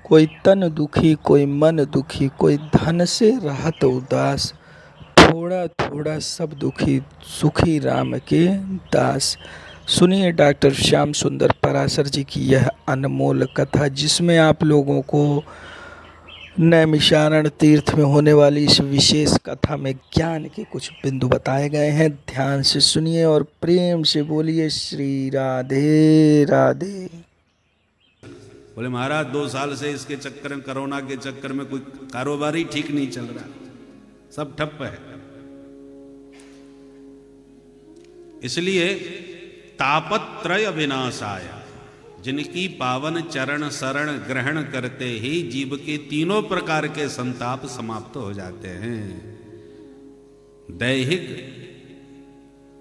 कोई तन दुखी कोई मन दुखी, कोई धन से रहत उदास, थोड़ा थोड़ा सब दुखी सुखी राम के दास। सुनिए डॉक्टर श्याम सुंदर पराशर जी की यह अनमोल कथा, जिसमें आप लोगों को नैमिषारण्य तीर्थ में होने वाली इस विशेष कथा में ज्ञान के कुछ बिंदु बताए गए हैं। ध्यान से सुनिए और प्रेम से बोलिए श्री राधे राधे। बोले महाराज 2 साल से इसके चक्कर में, कोरोना के चक्कर में कोई कारोबार ही ठीक नहीं चल रहा, सब ठप्प है। इसलिए तापत्रय विनाशाय, जिनकी पावन चरण शरण ग्रहण करते ही जीव के तीनों प्रकार के संताप समाप्त हो जाते हैं। दैहिक,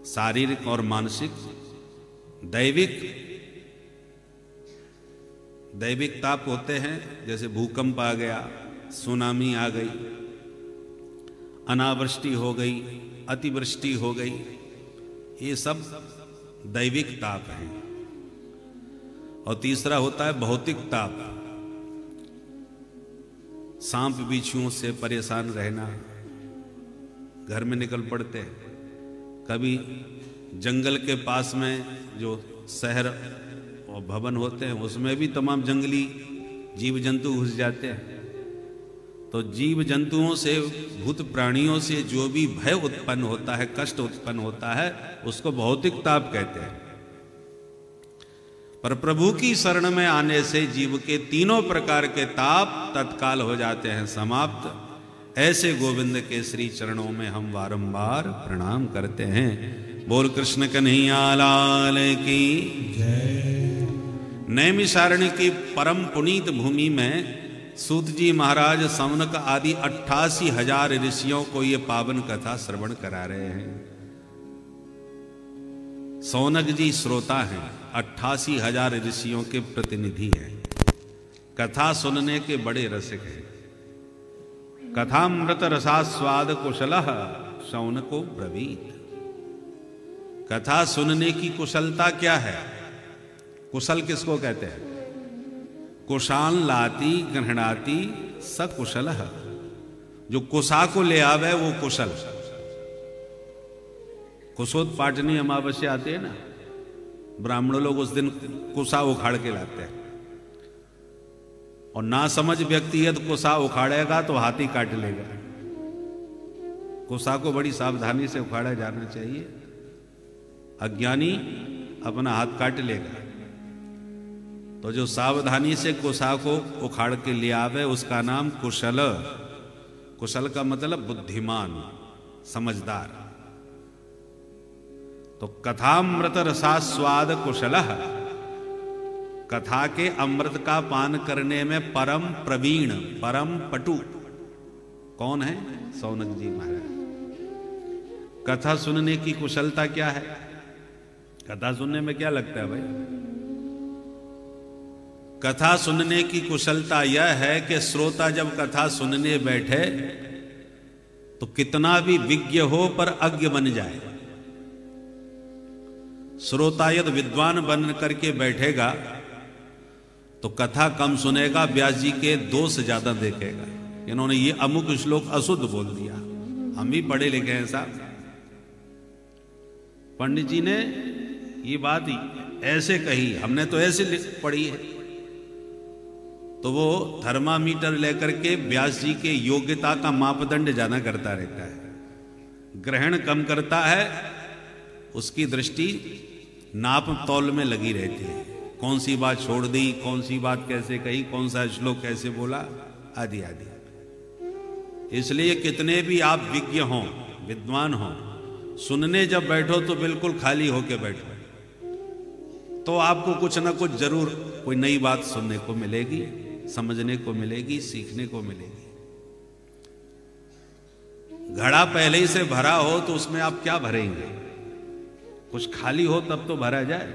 शारीरिक और मानसिक। दैविक ताप होते हैं, जैसे भूकंप आ गया, सुनामी आ गई, अनावृष्टि हो गई, अतिवृष्टि हो गई, ये सब दैविक ताप है। और तीसरा होता है भौतिक ताप, सांप बिच्छुओं से परेशान रहना, घर में निकल पड़ते हैं। कभी जंगल के पास में जो शहर और भवन होते हैं उसमें भी तमाम जंगली जीव जंतु घुस जाते हैं। तो जीव जंतुओं से, भूत प्राणियों से जो भी भय उत्पन्न होता है, कष्ट उत्पन्न होता है, उसको भौतिक ताप कहते हैं। पर प्रभु की शरण में आने से जीव के तीनों प्रकार के ताप तत्काल हो जाते हैं समाप्त। ऐसे गोविंद के श्री चरणों में हम बारंबार प्रणाम करते हैं। बोल कृष्ण कन्हैया लाल की जय। नैमिषारण्य की परम पुनीत भूमि में सूत जी महाराज सौनक आदि 88,000 ऋषियों को ये पावन कथा श्रवण करा रहे हैं। सौनक जी श्रोता हैं, 88,000 ऋषियों के प्रतिनिधि हैं, कथा सुनने के बड़े रसिक हैं। कथामृत रसास्वाद कुशलः शौनको ब्रवीत। कथा सुनने की कुशलता क्या है? कुशल किसको कहते हैं? कुशाल लाती गृहणाति सकुशलः, जो कुशा को ले आवे वो कुशल। कुशोत्पाटनी अमावस्या आती है ना, ब्राह्मण लोग उस दिन कुशा उखाड़ के लाते हैं। और ना समझ व्यक्ति यदि कुशा उखाड़ेगा तो हाथी काट लेगा। कुशा को बड़ी सावधानी से उखाड़ा जाना चाहिए, अज्ञानी अपना हाथ काट लेगा। तो जो सावधानी से कुशा को उखाड़ के ले आवे उसका नाम कुशल। कुशल का मतलब बुद्धिमान, समझदार। तो कथामृत रसास्वाद कुशलः, कथा के अमृत का पान करने में परम प्रवीण, परम पटु कौन है? सौनक जी महाराज। कथा सुनने की कुशलता क्या है? कथा सुनने में क्या लगता है भाई? कथा सुनने की कुशलता यह है कि श्रोता जब कथा सुनने बैठे तो कितना भी विज्ञ हो पर अज्ञ बन जाए। श्रोता यदि विद्वान बन करके बैठेगा तो कथा कम सुनेगा, व्यास जी के दोष ज्यादा देखेगा। इन्होंने ये अमुक श्लोक अशुद्ध बोल दिया। हम भी पढ़े लिखे हैं साहब। पंडित जी ने ये बात ऐसे कही, हमने तो ऐसे पढ़ी है। तो वो थर्मामीटर लेकर के व्यास जी के योग्यता का मापदंड ज्यादा करता रहता है, ग्रहण कम करता है। उसकी दृष्टि नाप तौल में लगी रहती है, कौन सी बात छोड़ दी, कौन सी बात कैसे कही, कौन सा श्लोक कैसे बोला, आदि आदि। इसलिए कितने भी आप विज्ञ हों, विद्वान हों, सुनने जब बैठो तो बिल्कुल खाली होके बैठो, तो आपको कुछ ना कुछ जरूर कोई नई बात सुनने को मिलेगी, समझने को मिलेगी, सीखने को मिलेगी। घड़ा पहले ही से भरा हो तो उसमें आप क्या भरेंगे? कुछ खाली हो तब तो भरा जाए।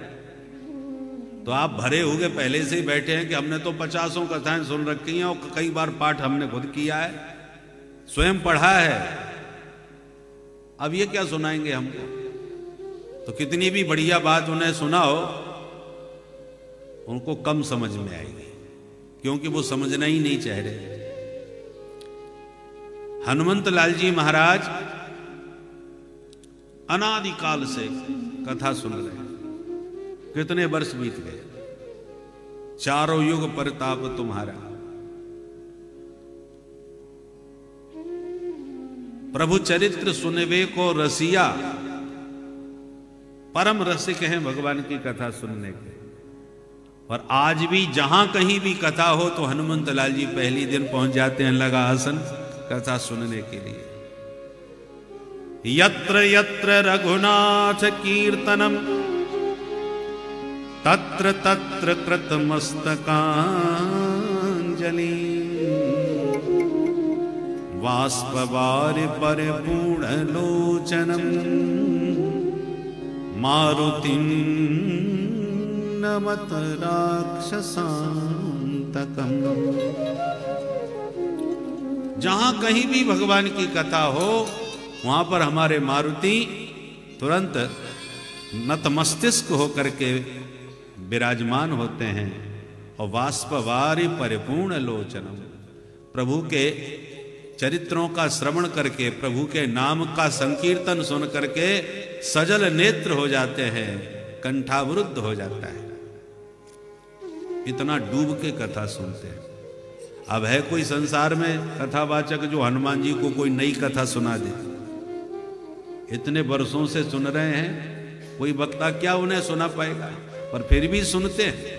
तो आप भरे हुए पहले से ही बैठे हैं कि हमने तो 50 कथाएं सुन रखी हैं और कई बार पाठ हमने खुद किया है, स्वयं पढ़ा है। अब ये क्या सुनाएंगे हमको? तो कितनी भी बढ़िया बात उन्हें सुनाओ, उनको कम समझ में आएगी। क्योंकि वो समझना ही नहीं चाह रहे। हनुमंत लाल जी महाराज अनादिकाल से कथा सुन रहे हैं। कितने वर्ष बीत गए, चारों युग परताप तुम्हारा। प्रभु चरित्र सुनवे को रसिया, परम रसिक हैं भगवान की कथा सुनने के। और आज भी जहां कहीं भी कथा हो तो हनुमंत लाल जी पहली दिन पहुंच जाते हैं लगा आसन कथा सुनने के लिए। यत्र यत्र रघुनाथ कीर्तनम तत्र तत्र कृतमस्तकांजलि, वाष्पवारि परिपूर्ण लोचनम मारुतिं नमत राक्षसांतकम्। जहां कहीं भी भगवान की कथा हो वहां पर हमारे मारुति तुरंत नतमस्तिष्क होकर के विराजमान होते हैं। और वाष्पवारि परिपूर्ण लोचनम, प्रभु के चरित्रों का श्रवण करके, प्रभु के नाम का संकीर्तन सुन करके सजल नेत्र हो जाते हैं, कंठावरुद्ध हो जाता है। इतना डूब के कथा सुनते हैं। अब है कोई संसार में कथावाचक जो हनुमान जी को कोई नई कथा सुना दे? इतने वर्षों से सुन रहे हैं, कोई वक्ता क्या उन्हें सुना पाएगा? पर फिर भी सुनते हैं।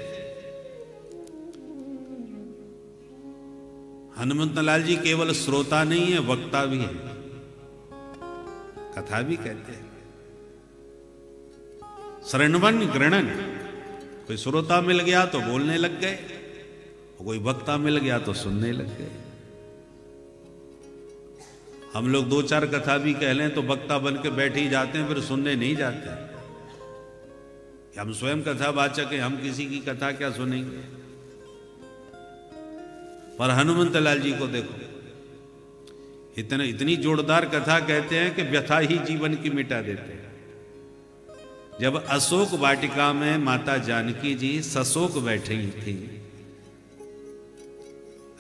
हनुमंत लाल जी केवल श्रोता नहीं है, वक्ता भी है, कथा भी कहते हैं। श्रवण गृणन, कोई श्रोता मिल गया तो बोलने लग गए, कोई वक्ता मिल गया तो सुनने लग गए। हम लोग दो चार कथा भी कह लें तो वक्ता बन के बैठ ही जाते हैं, फिर सुनने नहीं जाते। हम स्वयं कथावाचक हैं, हम किसी की कथा क्या सुनेंगे? पर हनुमंत लाल जी को देखो, इतनी जोरदार कथा कहते हैं कि व्यथा ही जीवन की मिटा देते हैं। जब अशोक वाटिका में माता जानकी जी सशोक बैठी थी,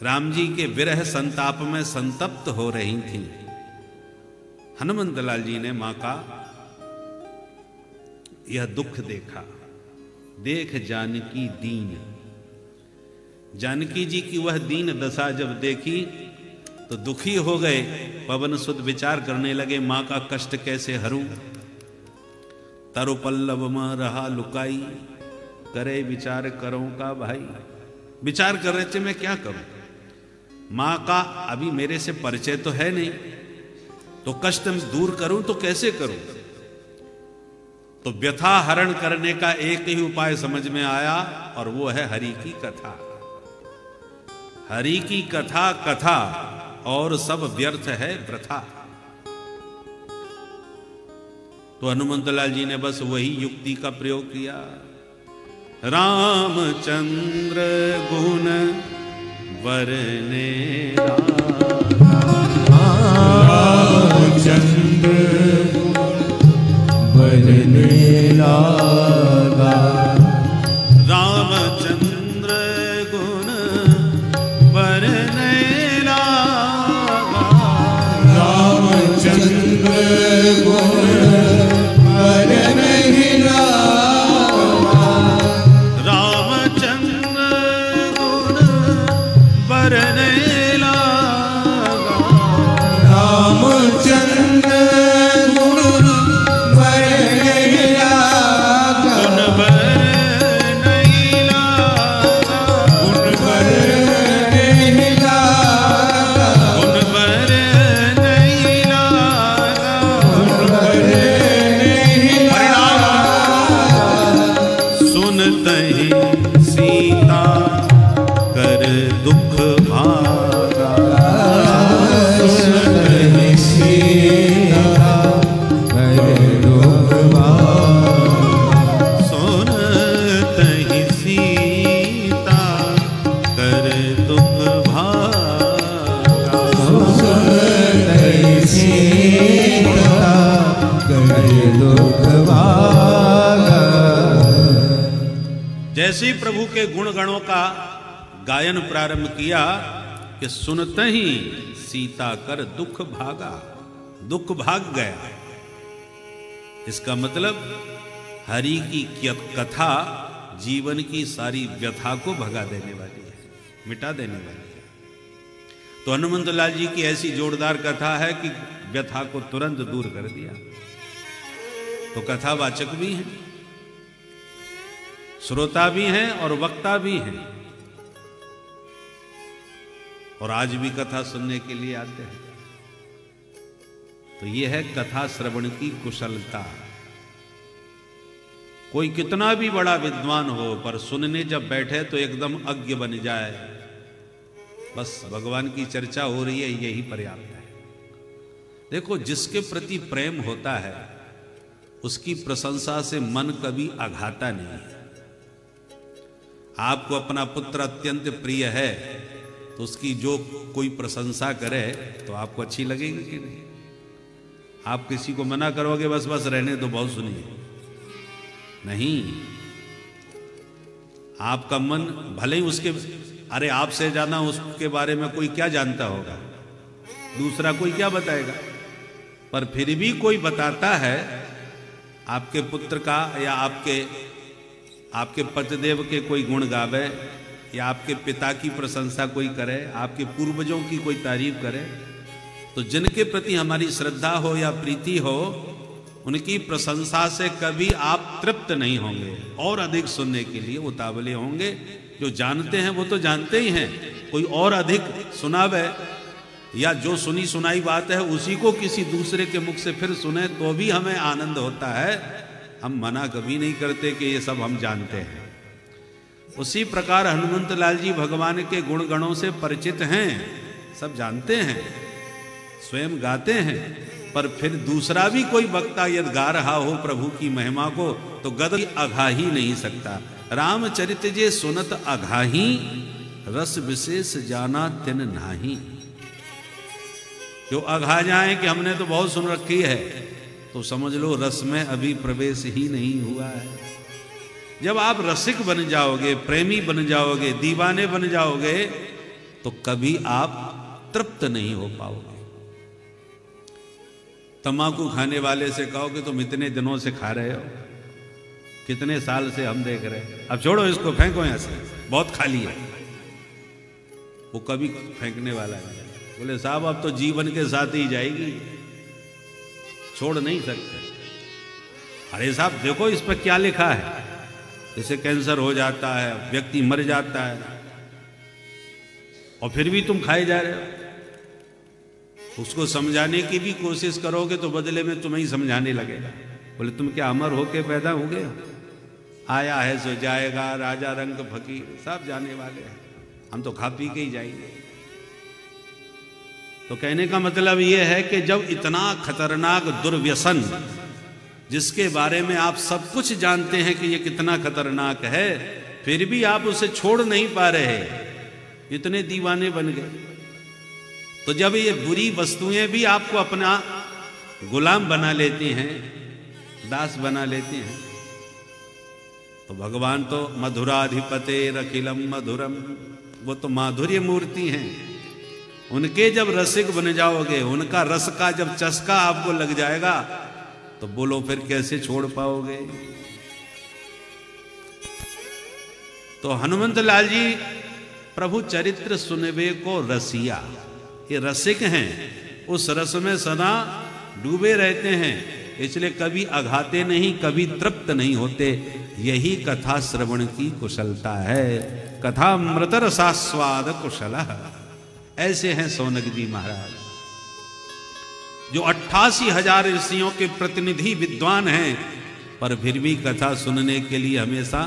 राम जी के विरह संताप में संतप्त हो रही थी, हनुमंत लाल जी ने मां का यह दुख देखा। देख जानकी दीन, जानकी जी की वह दीन दशा जब देखी तो दुखी हो गए। पवन सुत विचार करने लगे, मां का कष्ट कैसे हरूं? तरु पल्लव में रहा लुकाई, करे विचार करो का भाई। विचार कर रहे थे मैं क्या करूं, मां का अभी मेरे से परिचय तो है नहीं, तो कष्ट दूर करूं तो कैसे करूं? तो व्यथा हरण करने का एक ही उपाय समझ में आया, और वो है हरि की कथा। हरि की कथा कथा, और सब व्यर्थ है वृथा। तो हनुमंत लाल जी ने बस वही युक्ति का प्रयोग किया। रामचंद्र गुण वरने रामचंद्र वरने लागा, रामचंद्र गुण वरने लागा, रामचंद्र गुण वरने लागा, रामचंद्र गुण वरने लागा, रामचंद्र गुण वरने लागा, गुण वरने लागा, गुण वरने लागा, गुण वरने लागा, गुण वरने लागा। सुनतहि सीता कर दुख भागा, सुनतहि सीता कर दुख भागा, सुनतहि सीता कर दुख भागा, सुनतहि सीता कर दुख भागा। जैसे ही प्रभु के गुण गणों का गायन प्रारंभ किया कि सुनते ही सीता कर दुख भागा, दुख भाग गया। इसका मतलब हरि की कथा जीवन की सारी व्यथा को भगा देने वाली है, मिटा देने वाली है। तो हनुमंत लाल जी की ऐसी जोरदार कथा है कि व्यथा को तुरंत दूर कर दिया। तो कथावाचक भी हैं, श्रोता भी हैं और वक्ता भी हैं, और आज भी कथा सुनने के लिए आते हैं। तो यह है कथा श्रवण की कुशलता। कोई कितना भी बड़ा विद्वान हो, पर सुनने जब बैठे तो एकदम अज्ञ बन जाए, बस भगवान की चर्चा हो रही है, यही पर्याप्त है। देखो, जिसके प्रति प्रेम होता है उसकी प्रशंसा से मन कभी आघाता नहीं है। आपको अपना पुत्र अत्यंत प्रिय है तो उसकी जो कोई प्रशंसा करे तो आपको अच्छी लगेगी कि नहीं? आप किसी को मना करोगे बस बस रहने दो, बहुत सुनिए, नहीं। आपका मन भले ही उसके, अरे आपसे जाना उसके बारे में कोई क्या जानता होगा, दूसरा कोई क्या बताएगा, पर फिर भी कोई बताता है आपके पुत्र का, या आपके पतिदेव के कोई गुण गावे, या आपके पिता की प्रशंसा कोई करे, आपके पूर्वजों की कोई तारीफ करे, तो जिनके प्रति हमारी श्रद्धा हो या प्रीति हो, उनकी प्रशंसा से कभी आप तृप्त नहीं होंगे, और अधिक सुनने के लिए उतावले होंगे। जो जानते हैं वो तो जानते ही हैं, कोई और अधिक सुनावे, या जो सुनी सुनाई बात है उसी को किसी दूसरे के मुख से फिर सुने तो भी हमें आनंद होता है। हम मना कभी नहीं करते कि ये सब हम जानते हैं। उसी प्रकार हनुमंत लाल जी भगवान के गुण गणों से परिचित हैं, सब जानते हैं, स्वयं गाते हैं, पर फिर दूसरा भी कोई वक्ता यदि गा रहा हो प्रभु की महिमा को तो गद अघा ही नहीं सकता। रामचरित जे सुनत अघाही, रस विशेष जाना तिन नाही। जो अघा जाए कि हमने तो बहुत सुन रखी है, तो समझ लो रस में अभी प्रवेश ही नहीं हुआ है। जब आप रसिक बन जाओगे, प्रेमी बन जाओगे, दीवाने बन जाओगे, तो कभी आप तृप्त नहीं हो पाओगे। तंबाकू खाने वाले से कहो कि तुम इतने दिनों से खा रहे हो, कितने साल से हम देख रहे हैं, अब छोड़ो इसको, फेंको यहां से, बहुत खाली है, वो कभी फेंकने वाला है। बोले साहब अब तो जीवन के साथ ही जाएगी, छोड़ नहीं सकते। अरे साहब देखो इस पर क्या लिखा है, जैसे कैंसर हो जाता है, व्यक्ति मर जाता है, और फिर भी तुम खाए जा रहे हो। उसको समझाने की भी कोशिश करोगे तो बदले में तुम्हें ही समझाने लगेगा। बोले तुम क्या अमर होके पैदा हो गए हो? आया है सो जाएगा, राजा रंग फकीर, सब जाने वाले हैं, हम तो खा पी के ही जाएंगे। तो कहने का मतलब यह है कि जब इतना खतरनाक दुर्व्यसन, जिसके बारे में आप सब कुछ जानते हैं कि यह कितना खतरनाक है, फिर भी आप उसे छोड़ नहीं पा रहे, इतने दीवाने बन गए। तो जब ये बुरी वस्तुएं भी आपको अपना गुलाम बना लेती हैं, दास बना लेती हैं, तो भगवान तो मधुराधिपते रखिलम मधुरम, वो तो माधुर्य मूर्ति हैं। उनके जब रसिक बन जाओगे, उनका रस का जब चस्का आपको लग जाएगा, तो बोलो फिर कैसे छोड़ पाओगे। तो हनुमंत लाल जी प्रभु चरित्र सुनवे को रसिया, ये रसिक हैं, उस रस में सदा डूबे रहते हैं, इसलिए कभी अघाते नहीं, कभी तृप्त नहीं होते। यही कथा श्रवण की कुशलता है। कथा मृत रसास्वाद कुशल, ऐसे हैं सौनक जी महाराज, जो 88,000 ऋषियों के प्रतिनिधि विद्वान हैं, पर फिर भी कथा सुनने के लिए हमेशा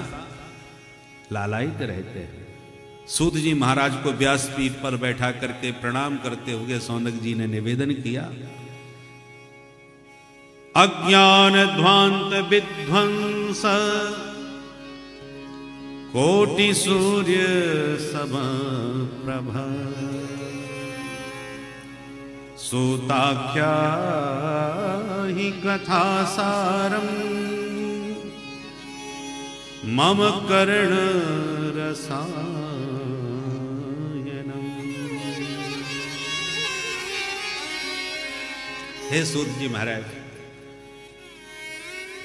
लालायित रहते हैं। सूत जी महाराज को व्यासपीठ पर बैठा करके प्रणाम करते हुए सौनक जी ने निवेदन किया, अज्ञान ध्वांत विध्वंस कोटि सूर्य सम प्रभा, सूताख्या ही कथा सारम मम कर्ण रसा हे सूत जी महाराज,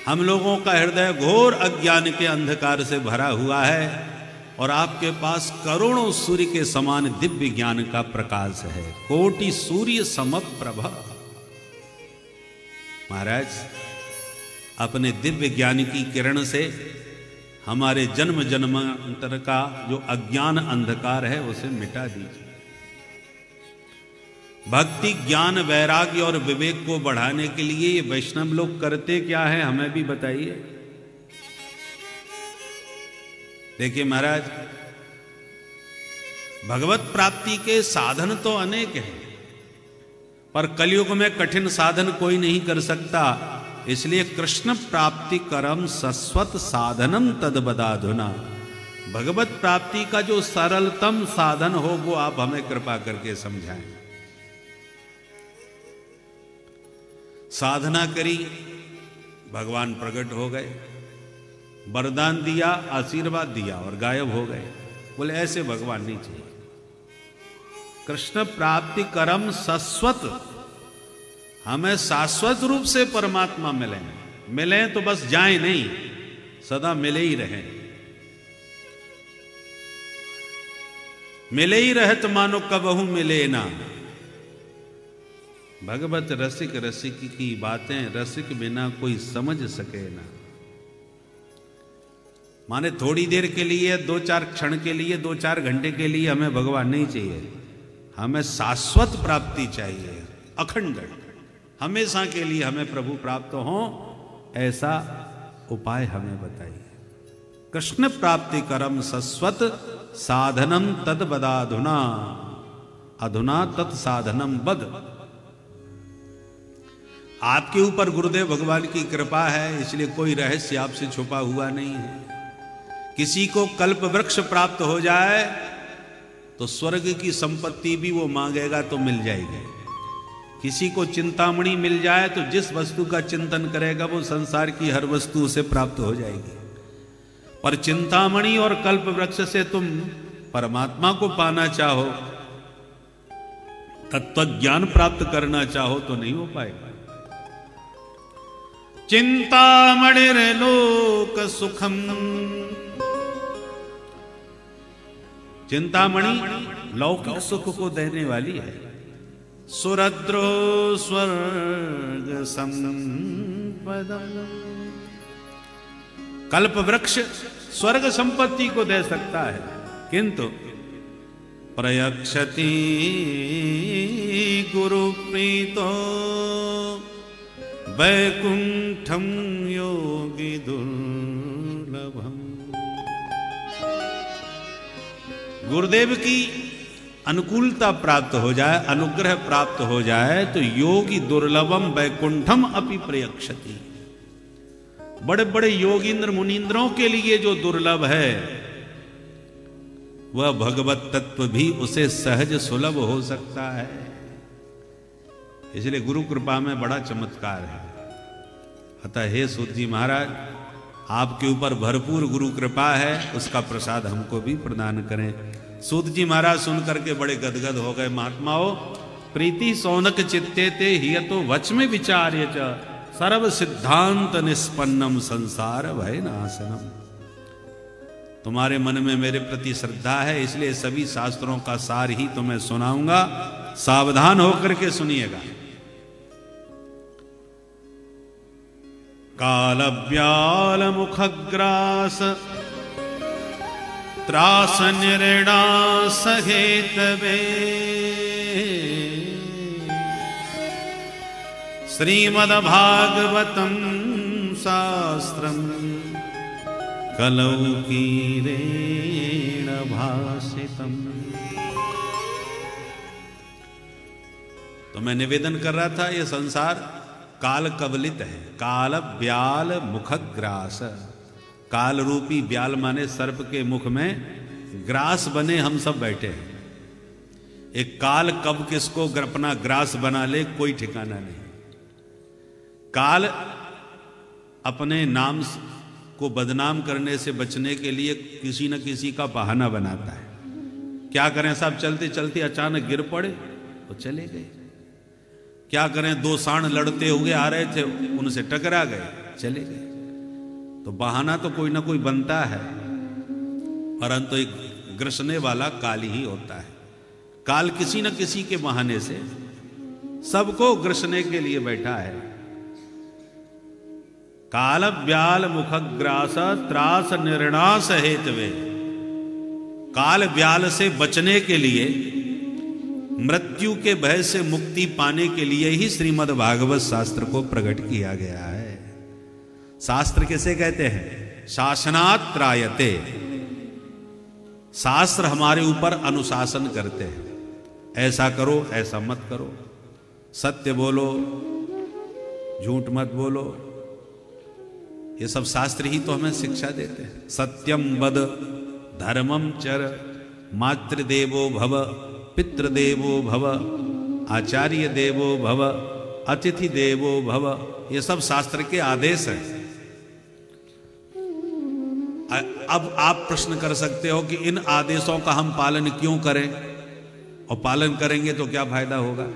हम लोगों का हृदय घोर अज्ञान के अंधकार से भरा हुआ है और आपके पास करोड़ों सूर्य के समान दिव्य ज्ञान का प्रकाश है, कोटि सूर्य समप्रभा। महाराज, अपने दिव्य ज्ञान की किरण से हमारे जन्म जन्मांतर का जो अज्ञान अंधकार है उसे मिटा दीजिए। भक्ति, ज्ञान, वैराग्य और विवेक को बढ़ाने के लिए ये वैष्णव लोग करते क्या है, हमें भी बताइए। देखिए महाराज, भगवत प्राप्ति के साधन तो अनेक हैं, पर कलयुग में कठिन साधन कोई नहीं कर सकता। इसलिए कृष्ण प्राप्ति करम सस्वत साधनम तदबदाधुना, भगवत प्राप्ति का जो सरलतम साधन हो वो आप हमें कृपा करके समझाएं। साधना करी, भगवान प्रकट हो गए, वरदान दिया, आशीर्वाद दिया और गायब हो गए। बोले ऐसे भगवान नहीं चाहिए। कृष्ण प्राप्ति करम सस्वत, हमें शाश्वत रूप से परमात्मा मिले तो बस जाए नहीं, सदा मिले ही रहे। मिले ही रहे तो मानो कबहू मिले ना। भगवत रसिक रसिक की बातें रसिक बिना कोई समझ सके ना। माने थोड़ी देर के लिए, 2-4 क्षण के लिए, 2-4 घंटे के लिए हमें भगवान नहीं चाहिए, हमें शाश्वत प्राप्ति चाहिए, अखंड, हमेशा के लिए हमें प्रभु प्राप्त हो, ऐसा उपाय हमें बताइए। कृष्ण प्राप्ति करम सस्वत साधनम तद बदाधुना, अधुना तत् साधनम बद। आपके ऊपर गुरुदेव भगवान की कृपा है, इसलिए कोई रहस्य आपसे छुपा हुआ नहीं है। किसी को कल्प वृक्ष प्राप्त हो जाए तो स्वर्ग की संपत्ति भी वो मांगेगा तो मिल जाएगी। किसी को चिंतामणि मिल जाए तो जिस वस्तु का चिंतन करेगा वो संसार की हर वस्तु उसे प्राप्त हो जाएगी। पर चिंतामणि और कल्प वृक्ष से तुम परमात्मा को पाना चाहो, तत्व ज्ञान प्राप्त करना चाहो तो नहीं हो पाएगा। चिंतामणिर्लोक सुखम, चिंतामणि लौकिक सुख को देने वाली है। सुरद्रो स्वर्ग संपदम, कल्प वृक्ष स्वर्ग संपत्ति को दे सकता है, किंतु प्रयक्षति गुरु प्रीतो वैकुंठम योगी दुर्लभम। गुरुदेव की अनुकूलता प्राप्त हो जाए, अनुग्रह प्राप्त हो जाए तो योगी दुर्लभम वैकुंठम अपि प्रयक्षति। बड़े बड़े योगींद्र मुनींद्रों के लिए जो दुर्लभ है वह भगवत तत्व भी उसे सहज सुलभ हो सकता है। इसलिए गुरु कृपा में बड़ा चमत्कार है। अतः हे सूत जी महाराज, आपके ऊपर भरपूर गुरु कृपा है, उसका प्रसाद हमको भी प्रदान करें। सूत जी महाराज सुन करके बड़े गदगद हो गए। महात्माओं, प्रीति सौनक चित्ते ते हियतो वच में विचार्य च सर्व सिद्धांत निष्पन्नम संसार भय नाशनम। तुम्हारे मन में मेरे प्रति श्रद्धा है, इसलिए सभी शास्त्रों का सार ही तुम्हें सुनाऊंगा, सावधान होकर के सुनिएगा। काल व्याल मुखग्रास त्रास निर्णा सहेतवे श्रीमद्भागवतम शास्त्रम कलौ कीरेण भाषितम। तो मैं निवेदन कर रहा था, यह संसार काल कवलित है। काल ब्याल मुखग्रास, काल रूपी ब्याल माने सर्प के मुख में ग्रास बने हम सब बैठे हैं। एक काल कब किसको अपना ग्रास बना ले कोई ठिकाना नहीं। काल अपने नाम को बदनाम करने से बचने के लिए किसी न किसी का बहाना बनाता है। क्या करें साहब, चलते चलते अचानक गिर पड़े तो चले गए। क्या करें, दो सांड लड़ते हुए आ रहे थे, उनसे टकरा गए, चले गए। तो बहाना तो कोई ना कोई बनता है, परंतु एक ग्रसने वाला काल ही होता है। काल किसी न किसी के बहाने से सबको ग्रसने के लिए बैठा है। काल ब्याल मुखग्रास त्रास निर्णास हेतवे। काल ब्याल से बचने के लिए, मृत्यु के भय से मुक्ति पाने के लिए ही श्रीमद् भागवत शास्त्र को प्रकट किया गया है। शास्त्र किसे कहते हैं? शासनात् त्रायते। शास्त्र हमारे ऊपर अनुशासन करते हैं, ऐसा करो, ऐसा मत करो, सत्य बोलो, झूठ मत बोलो। ये सब शास्त्र ही तो हमें शिक्षा देते हैं। सत्यम वद, धर्मम चर, मातृदेवो भव, पितृदेवो भव, आचार्य देवो भव, अतिथि देवो भव। ये सब शास्त्र के आदेश हैं। अब आप प्रश्न कर सकते हो कि इन आदेशों का हम पालन क्यों करें, और पालन करेंगे तो क्या फायदा होगा?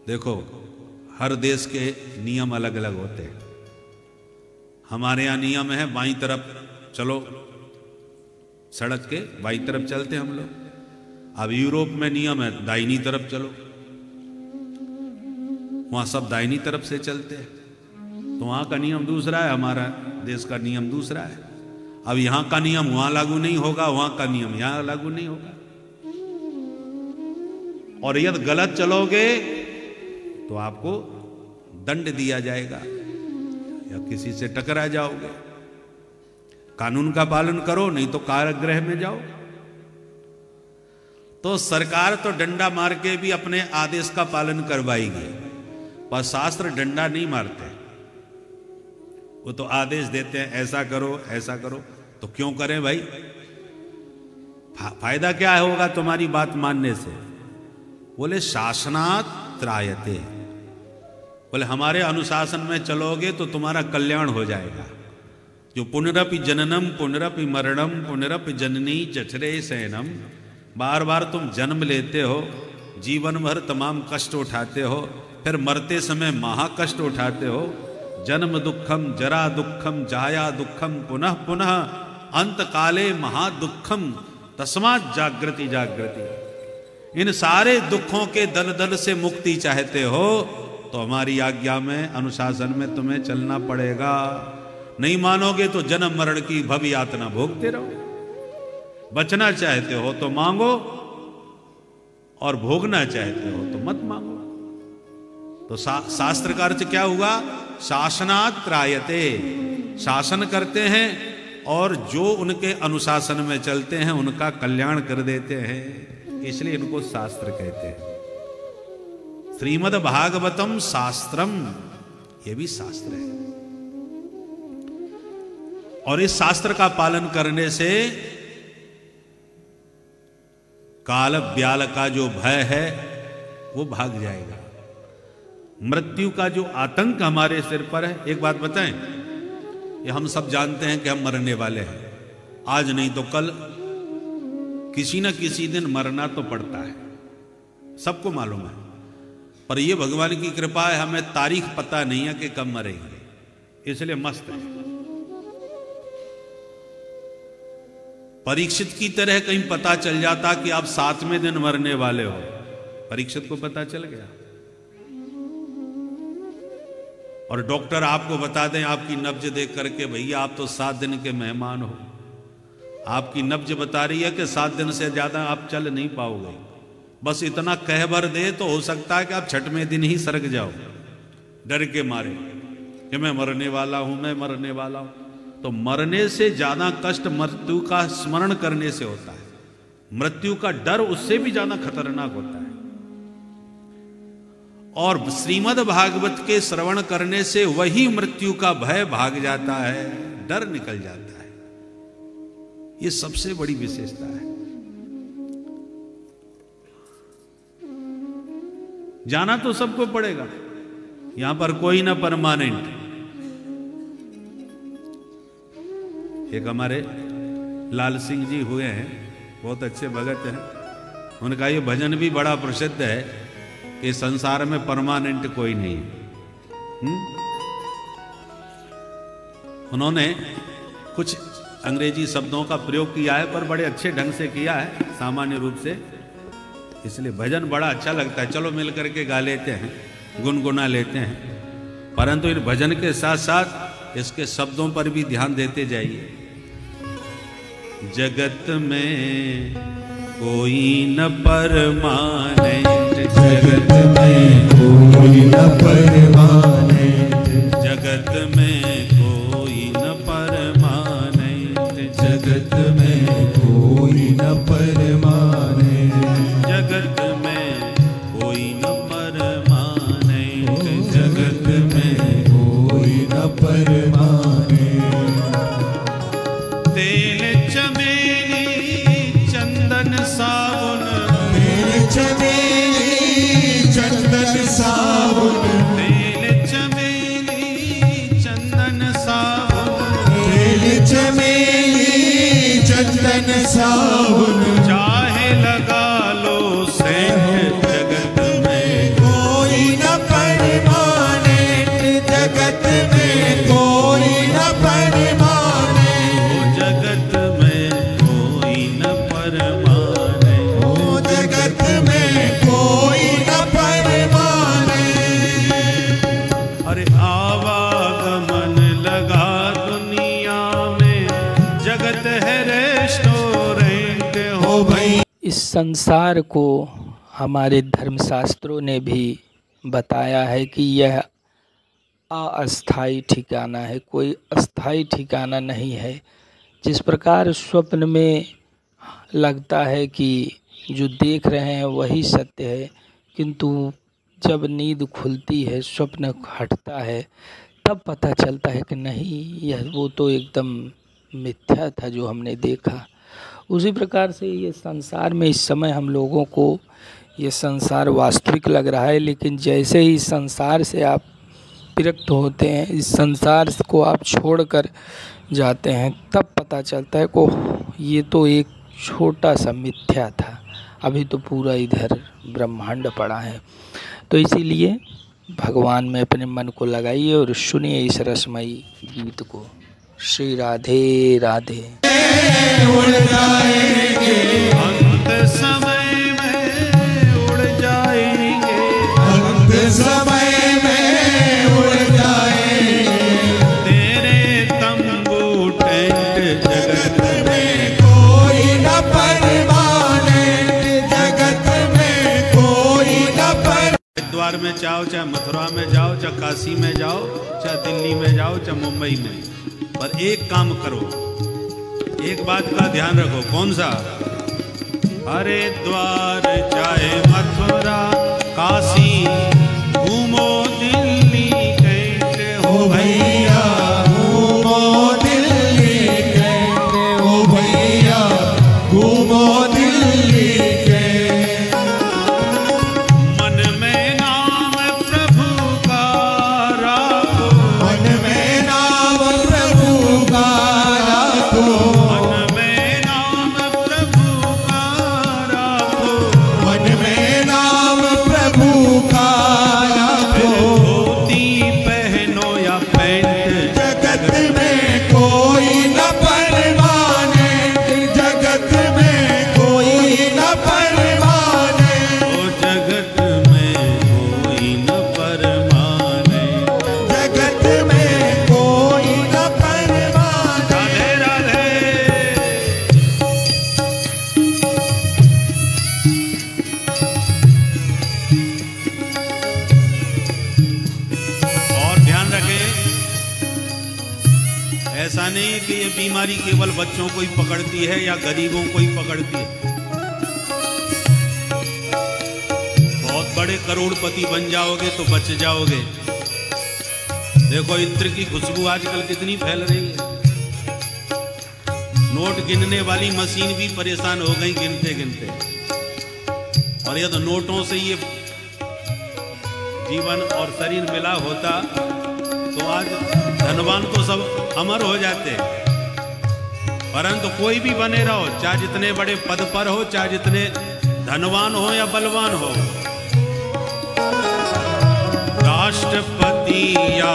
देखो, हर देश के नियम अलग अलग होते हैं। हमारे यहाँ नियम है बाईं तरफ चलो, सड़क के बाईं तरफ चलते हम लोग। अब यूरोप में नियम है दाहिनी तरफ चलो, वहां सब दाहिनी तरफ से चलते हैं। तो वहां का नियम दूसरा है, हमारा देश का नियम दूसरा है। अब यहां का नियम वहां लागू नहीं होगा, वहां का नियम यहां लागू नहीं होगा। और यदि गलत चलोगे तो आपको दंड दिया जाएगा या किसी से टकरा जाओगे। कानून का पालन करो, नहीं तो कारागृह में जाओ। तो सरकार तो डंडा मार के भी अपने आदेश का पालन करवाएगी, पर शास्त्र डंडा नहीं मारते। वो तो आदेश देते हैं, ऐसा करो, ऐसा करो। तो क्यों करें भाई? फायदा क्या होगा तुम्हारी बात मानने से? बोले शासनात् त्रायते। बोले हमारे अनुशासन में चलोगे तो तुम्हारा कल्याण हो जाएगा। जो पुनरपि जननम पुनरपि मरणम पुनरपि जननी चचरे शयनम, बार बार तुम जन्म लेते हो, जीवन भर तमाम कष्ट उठाते हो, फिर मरते समय महा कष्ट उठाते हो। जन्म दुखम, जरा दुखम, जाया दुखम, पुनः पुनः अंत काले महादुखम, तस्मात् जागृति जागृति। इन सारे दुखों के दलदल से मुक्ति चाहते हो तो हमारी आज्ञा में, अनुशासन में तुम्हें चलना पड़ेगा। नहीं मानोगे तो जन्म मरण की भव यातना भोगते रहो। बचना चाहते हो तो मांगो, और भोगना चाहते हो तो मत मांगो। तो शास्त्र का अर्थ क्या हुआ? शासनात् त्रायते। शासन करते हैं और जो उनके अनुशासन में चलते हैं उनका कल्याण कर देते हैं, इसलिए इनको शास्त्र कहते हैं। श्रीमद् भागवतम शास्त्रम, ये भी शास्त्र है। और इस शास्त्र का पालन करने से काल ब्याल का जो भय है वो भाग जाएगा। मृत्यु का जो आतंक हमारे सिर पर है, एक बात बताएं, ये हम सब जानते हैं कि हम मरने वाले हैं। आज नहीं तो कल किसी न किसी दिन मरना तो पड़ता है, सबको मालूम है। पर यह भगवान की कृपा है, हमें तारीख पता नहीं है कि कब मरेंगे, इसलिए मस्त है। परीक्षित की तरह कहीं पता चल जाता कि आप 7वें दिन मरने वाले हो, परीक्षित को पता चल गया। और डॉक्टर आपको बता दें आपकी नब्ज देख करके, भैया आप तो 7 दिन के मेहमान हो, आपकी नब्ज बता रही है कि 7 दिन से ज्यादा आप चल नहीं पाओगे। बस इतना कह भर दे तो हो सकता है कि आप 6वें दिन ही सरक जाओ, डर के मारे कि मैं मरने वाला हूं, मैं मरने वाला हूं। तो मरने से ज्यादा कष्ट मृत्यु का स्मरण करने से होता है। मृत्यु का डर उससे भी ज्यादा खतरनाक होता है। और श्रीमद् भागवत के श्रवण करने से वही मृत्यु का भय भाग जाता है, डर निकल जाता है। ये सबसे बड़ी विशेषता है। जाना तो सबको पड़ेगा, यहां पर कोई ना परमानेंट। एक हमारे लाल सिंह जी हुए हैं, बहुत अच्छे भगत हैं, उनका ये भजन भी बड़ा प्रसिद्ध है। कि संसार में परमानेंट कोई नहीं। उन्होंने कुछ अंग्रेजी शब्दों का प्रयोग किया है, पर बड़े अच्छे ढंग से किया है, सामान्य रूप से, इसलिए भजन बड़ा अच्छा लगता है। चलो मिल करके गा लेते हैं, गुनगुना लेते हैं, परंतु इन भजन के साथ साथ इसके शब्दों पर भी ध्यान देते जाइए। जगत में कोई न परमानेंट, जगत में कोई न परमानेंट, जगत में कोई न परमानेंट, जगत में कोई न परमानेंट, जगत में कोई न परमानेंट, जगत में कोई न परमानेंट। तेल चमेली चंदन साबुन, तेल चमेली चंदन साबुन, तेल चमेली चंदन साबुन, तेल चमेली चंदन साबुन, चाहे लगा लो सेंट, जगत में कोई न परमानेंट, जगत में कोई न परमानेंट, जगत में कोई न परमानेंट, ओ जगत में कोई न परमानेंट। अरे आवागमन लगा दुनिया में, जगत है रेस्टोरेंट हो भाई। इस संसार को हमारे धर्मशास्त्रों ने भी बताया है कि यह अस्थाई ठिकाना है, कोई अस्थाई ठिकाना नहीं है। जिस प्रकार स्वप्न में लगता है कि जो देख रहे हैं वही सत्य है, किंतु जब नींद खुलती है, स्वप्न हटता है, तब पता चलता है कि नहीं, यह वो तो एकदम मिथ्या था जो हमने देखा। उसी प्रकार से ये संसार में इस समय हम लोगों को ये संसार वास्तविक लग रहा है, लेकिन जैसे ही संसार से आप विरक्त होते हैं, इस संसार को आप छोड़कर जाते हैं, तब पता चलता है को ये तो एक छोटा सा मिथ्या था, अभी तो पूरा इधर ब्रह्मांड पड़ा है। तो इसीलिए भगवान में अपने मन को लगाइए और सुनिए इस रसमयी गीत को। श्री राधे राधे। उड़ जाएंगे अंत समय में उड़ जाएंगे, अंत समय में उड़ जाएंगे, तेरे तंबू टेंट, जगत में कोई न परमानेंट, जगत में कोई न पर। हरिद्वार में जाओ, चाहे मथुरा में जाओ, चाहे काशी में जाओ, चाहे दिल्ली में जाओ, चाहे मुंबई में, पर एक काम करो, एक बात का ध्यान रखो। कौन सा? हरिद्वार चाहे मथुरा काशी, घूमो दिल्ली कैंट हो भैया, घूमो दिल्ली कैंट हो भैया, घूमो दिल्ली कैंट। मन में नाम प्रभु का राखो, मन में नाम प्रभु का राखो, मन में नाम प्रभु का राखो, मन में नाम प्रभु का राखो। धोती पहनो या पैंट, जगत में कोई न परमानेंट, जगत में कोई न परमानेंट, ओ जगत में कोई न परमानेंट। जगत में कोई न परमानेंट। राधे राधे। और ध्यान रखें, ऐसा नहीं है कि ये बीमारी केवल बच्चों को ही पकड़ती है या गरीबों को ही पकड़ती है। बहुत बड़े करोड़पति बन जाओगे तो बच जाओगे। देखो इत्र की खुशबू आजकल कितनी फैल रही है। नोट गिनने वाली मशीन भी परेशान हो गई गिनते गिनते। और यदि नोटों से ये जीवन और शरीर मिला होता तो आज धनवान तो सब अमर हो जाते। परंतु कोई भी बने रहो, चाहे जितने बड़े पद पर हो, चाहे जितने धनवान हो या बलवान हो, राष्ट्रपति या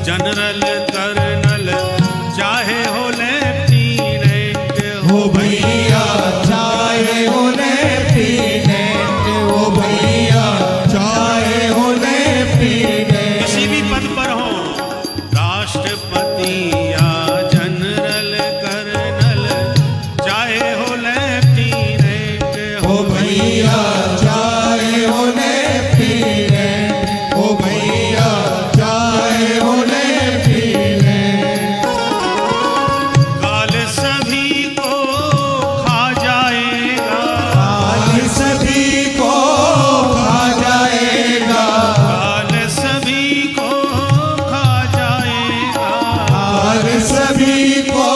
जनरल कर्नल चाहे हो लेफ्टिनेंट हो भैया, चाहे हो लेफ्टिनेंट, हो भैया, चाहे हो लेफ्टिनेंट। किसी भी पद पर हो, राष्ट्रपति या जनरल कर्नल चाहे हो लेफ्टिनेंट हो भैया, चाहे हो लेफ्टिनेंट, हो भैया, चाहे हो लेफ्टिनेंट। काल सभी को खा जाएगा, काल सभी को खा जाएगा, काल सभी को खा जाएगा, काल सभी को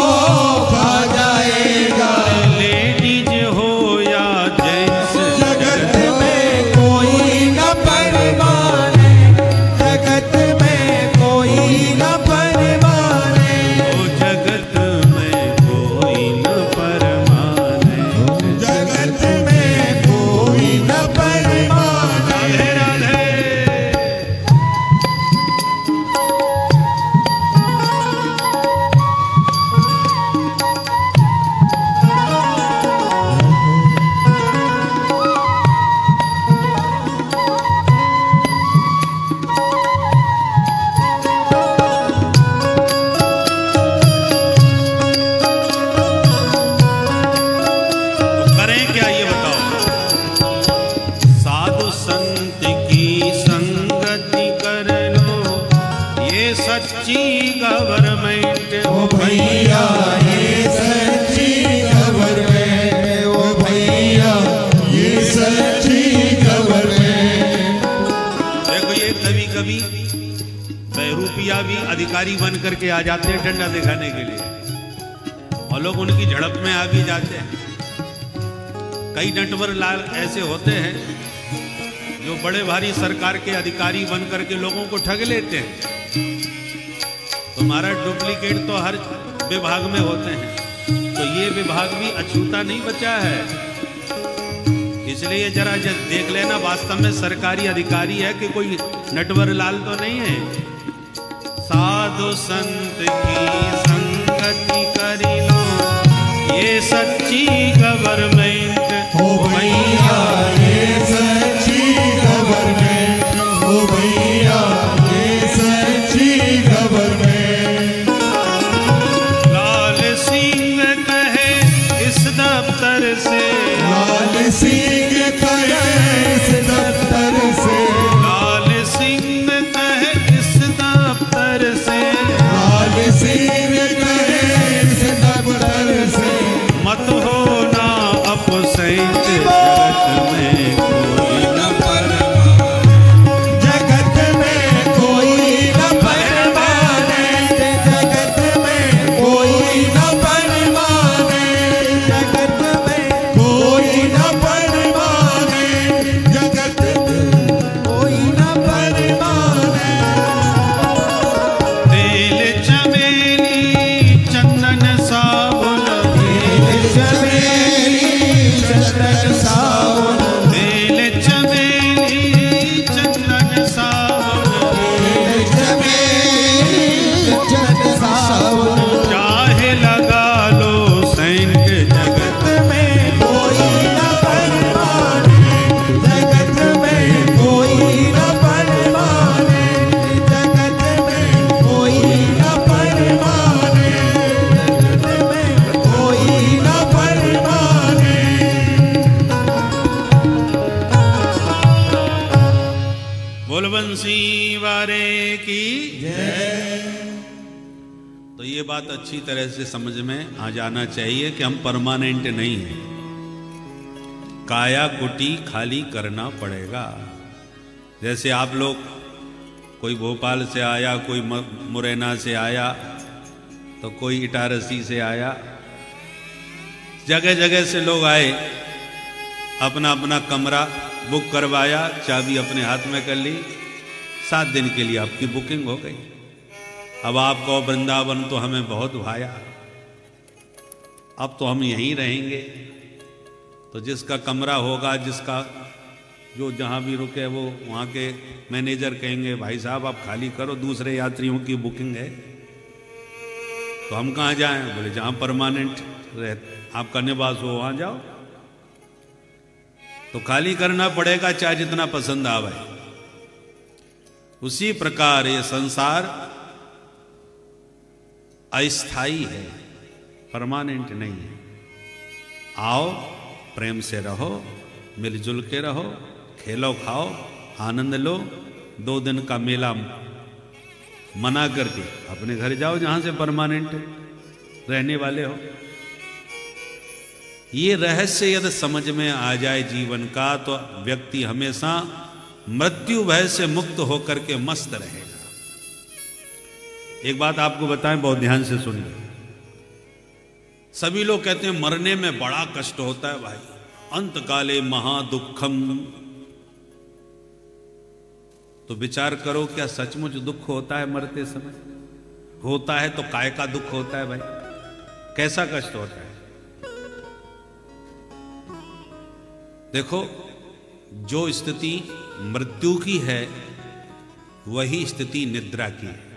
खा जाएगा। लेडीज हो या जेंट्स जगत में कोई न परमाने, जगत में कोई न परमाने, ओ जगत में कोई न परमाने। जगत में कोई न परमाने। राधे राधे। तो करें क्या ये बताओ। साधु संत की संगति कर लो, ये सच्ची गवर्नमेंट ओ भैया, ये सच्ची गवर्नमेंट, ओ भैया, ये सच्ची गवर्नमेंट। देखो ये कभी कभी बहरूपिया भी अधिकारी बन करके आ जाते हैं डंडा दिखाने के लिए, और लोग उनकी झड़प में आ भी जाते हैं। कई नटवर लाल ऐसे होते हैं जो बड़े भारी सरकार के अधिकारी बन करके लोगों को ठग लेते हैं। तुम्हारा डुप्लीकेट तो हर विभाग में होते हैं, तो ये विभाग भी अछूता नहीं बचा है। इसलिए जरा देख लेना वास्तव में सरकारी अधिकारी है कि कोई नटवर लाल तो नहीं है। साधु संत की संगति करी लो, ये सच्ची गवर्नमेंट ओ भैया, ये सच्ची गवर्नमेंट, ओ भैया, ये सच्ची गवर्नमेंट। लाल सिंह कहे इस दफ्तर से, लाल सिंह कहे इस दफ्तर से, लाल सिंह कहे इस दफ्तर से, लाल सिंह कहे इस दफ्तर से। मत होना अपसेंट, जगत में कोई न जगत में कोई न परमाने, जगत में कोई न परमाने, जगत में कोई न परमाने, जगत में कोई न परमाने। तेल चमेली चंदन साबुन, चमेली चंदन सावन, तेल चमेली चंदन साबुन, चमेली चंदन सावन। चाहे लगा लो सेंट, जगत में कोई न परमाने, जगत में कोई न परमाने, जगत में कोई न परमाने, जगत में कोई न परमाने। बोल बंसी वारे की। तो ये बात अच्छी तरह से समझ में आ जाना चाहिए कि हम परमानेंट नहीं हैं। काया कुटी खाली करना पड़ेगा। जैसे आप लोग, कोई भोपाल से आया, कोई मुरैना से आया, तो कोई इटारसी से आया, जगह जगह से लोग आए, अपना अपना कमरा बुक करवाया, चाबी अपने हाथ में कर ली, 7 दिन के लिए आपकी बुकिंग हो गई। अब आपको वृंदावन तो हमें बहुत भाया, अब तो हम यहीं रहेंगे। तो जिसका कमरा होगा, जिसका जो जहाँ भी रुके वो वहाँ के मैनेजर कहेंगे भाई साहब आप खाली करो, दूसरे यात्रियों की बुकिंग है। तो हम कहाँ जाएं? बोले जहाँ परमानेंट आपका निवास हो वहाँ जाओ। तो खाली करना पड़ेगा चाहे जितना पसंद आवे। उसी प्रकार ये संसार अस्थाई है, परमानेंट नहीं है। आओ, प्रेम से रहो, मिलजुल के रहो, खेलो खाओ, आनंद लो। 2 दिन का मेला मना करके अपने घर जाओ जहां से परमानेंट रहने वाले हो। ये रहस्य यदि समझ में आ जाए जीवन का, तो व्यक्ति हमेशा मृत्यु भय से मुक्त होकर के मस्त रहेगा। एक बात आपको बताएं, बहुत ध्यान से सुनिए। सभी लोग कहते हैं मरने में बड़ा कष्ट होता है भाई, अंत काले महादुखम। तो विचार करो, क्या सचमुच दुख होता है मरते समय? होता है तो काय का दुख होता है भाई? कैसा कष्ट होता है? देखो, जो स्थिति मृत्यु की है वही स्थिति निद्रा की है।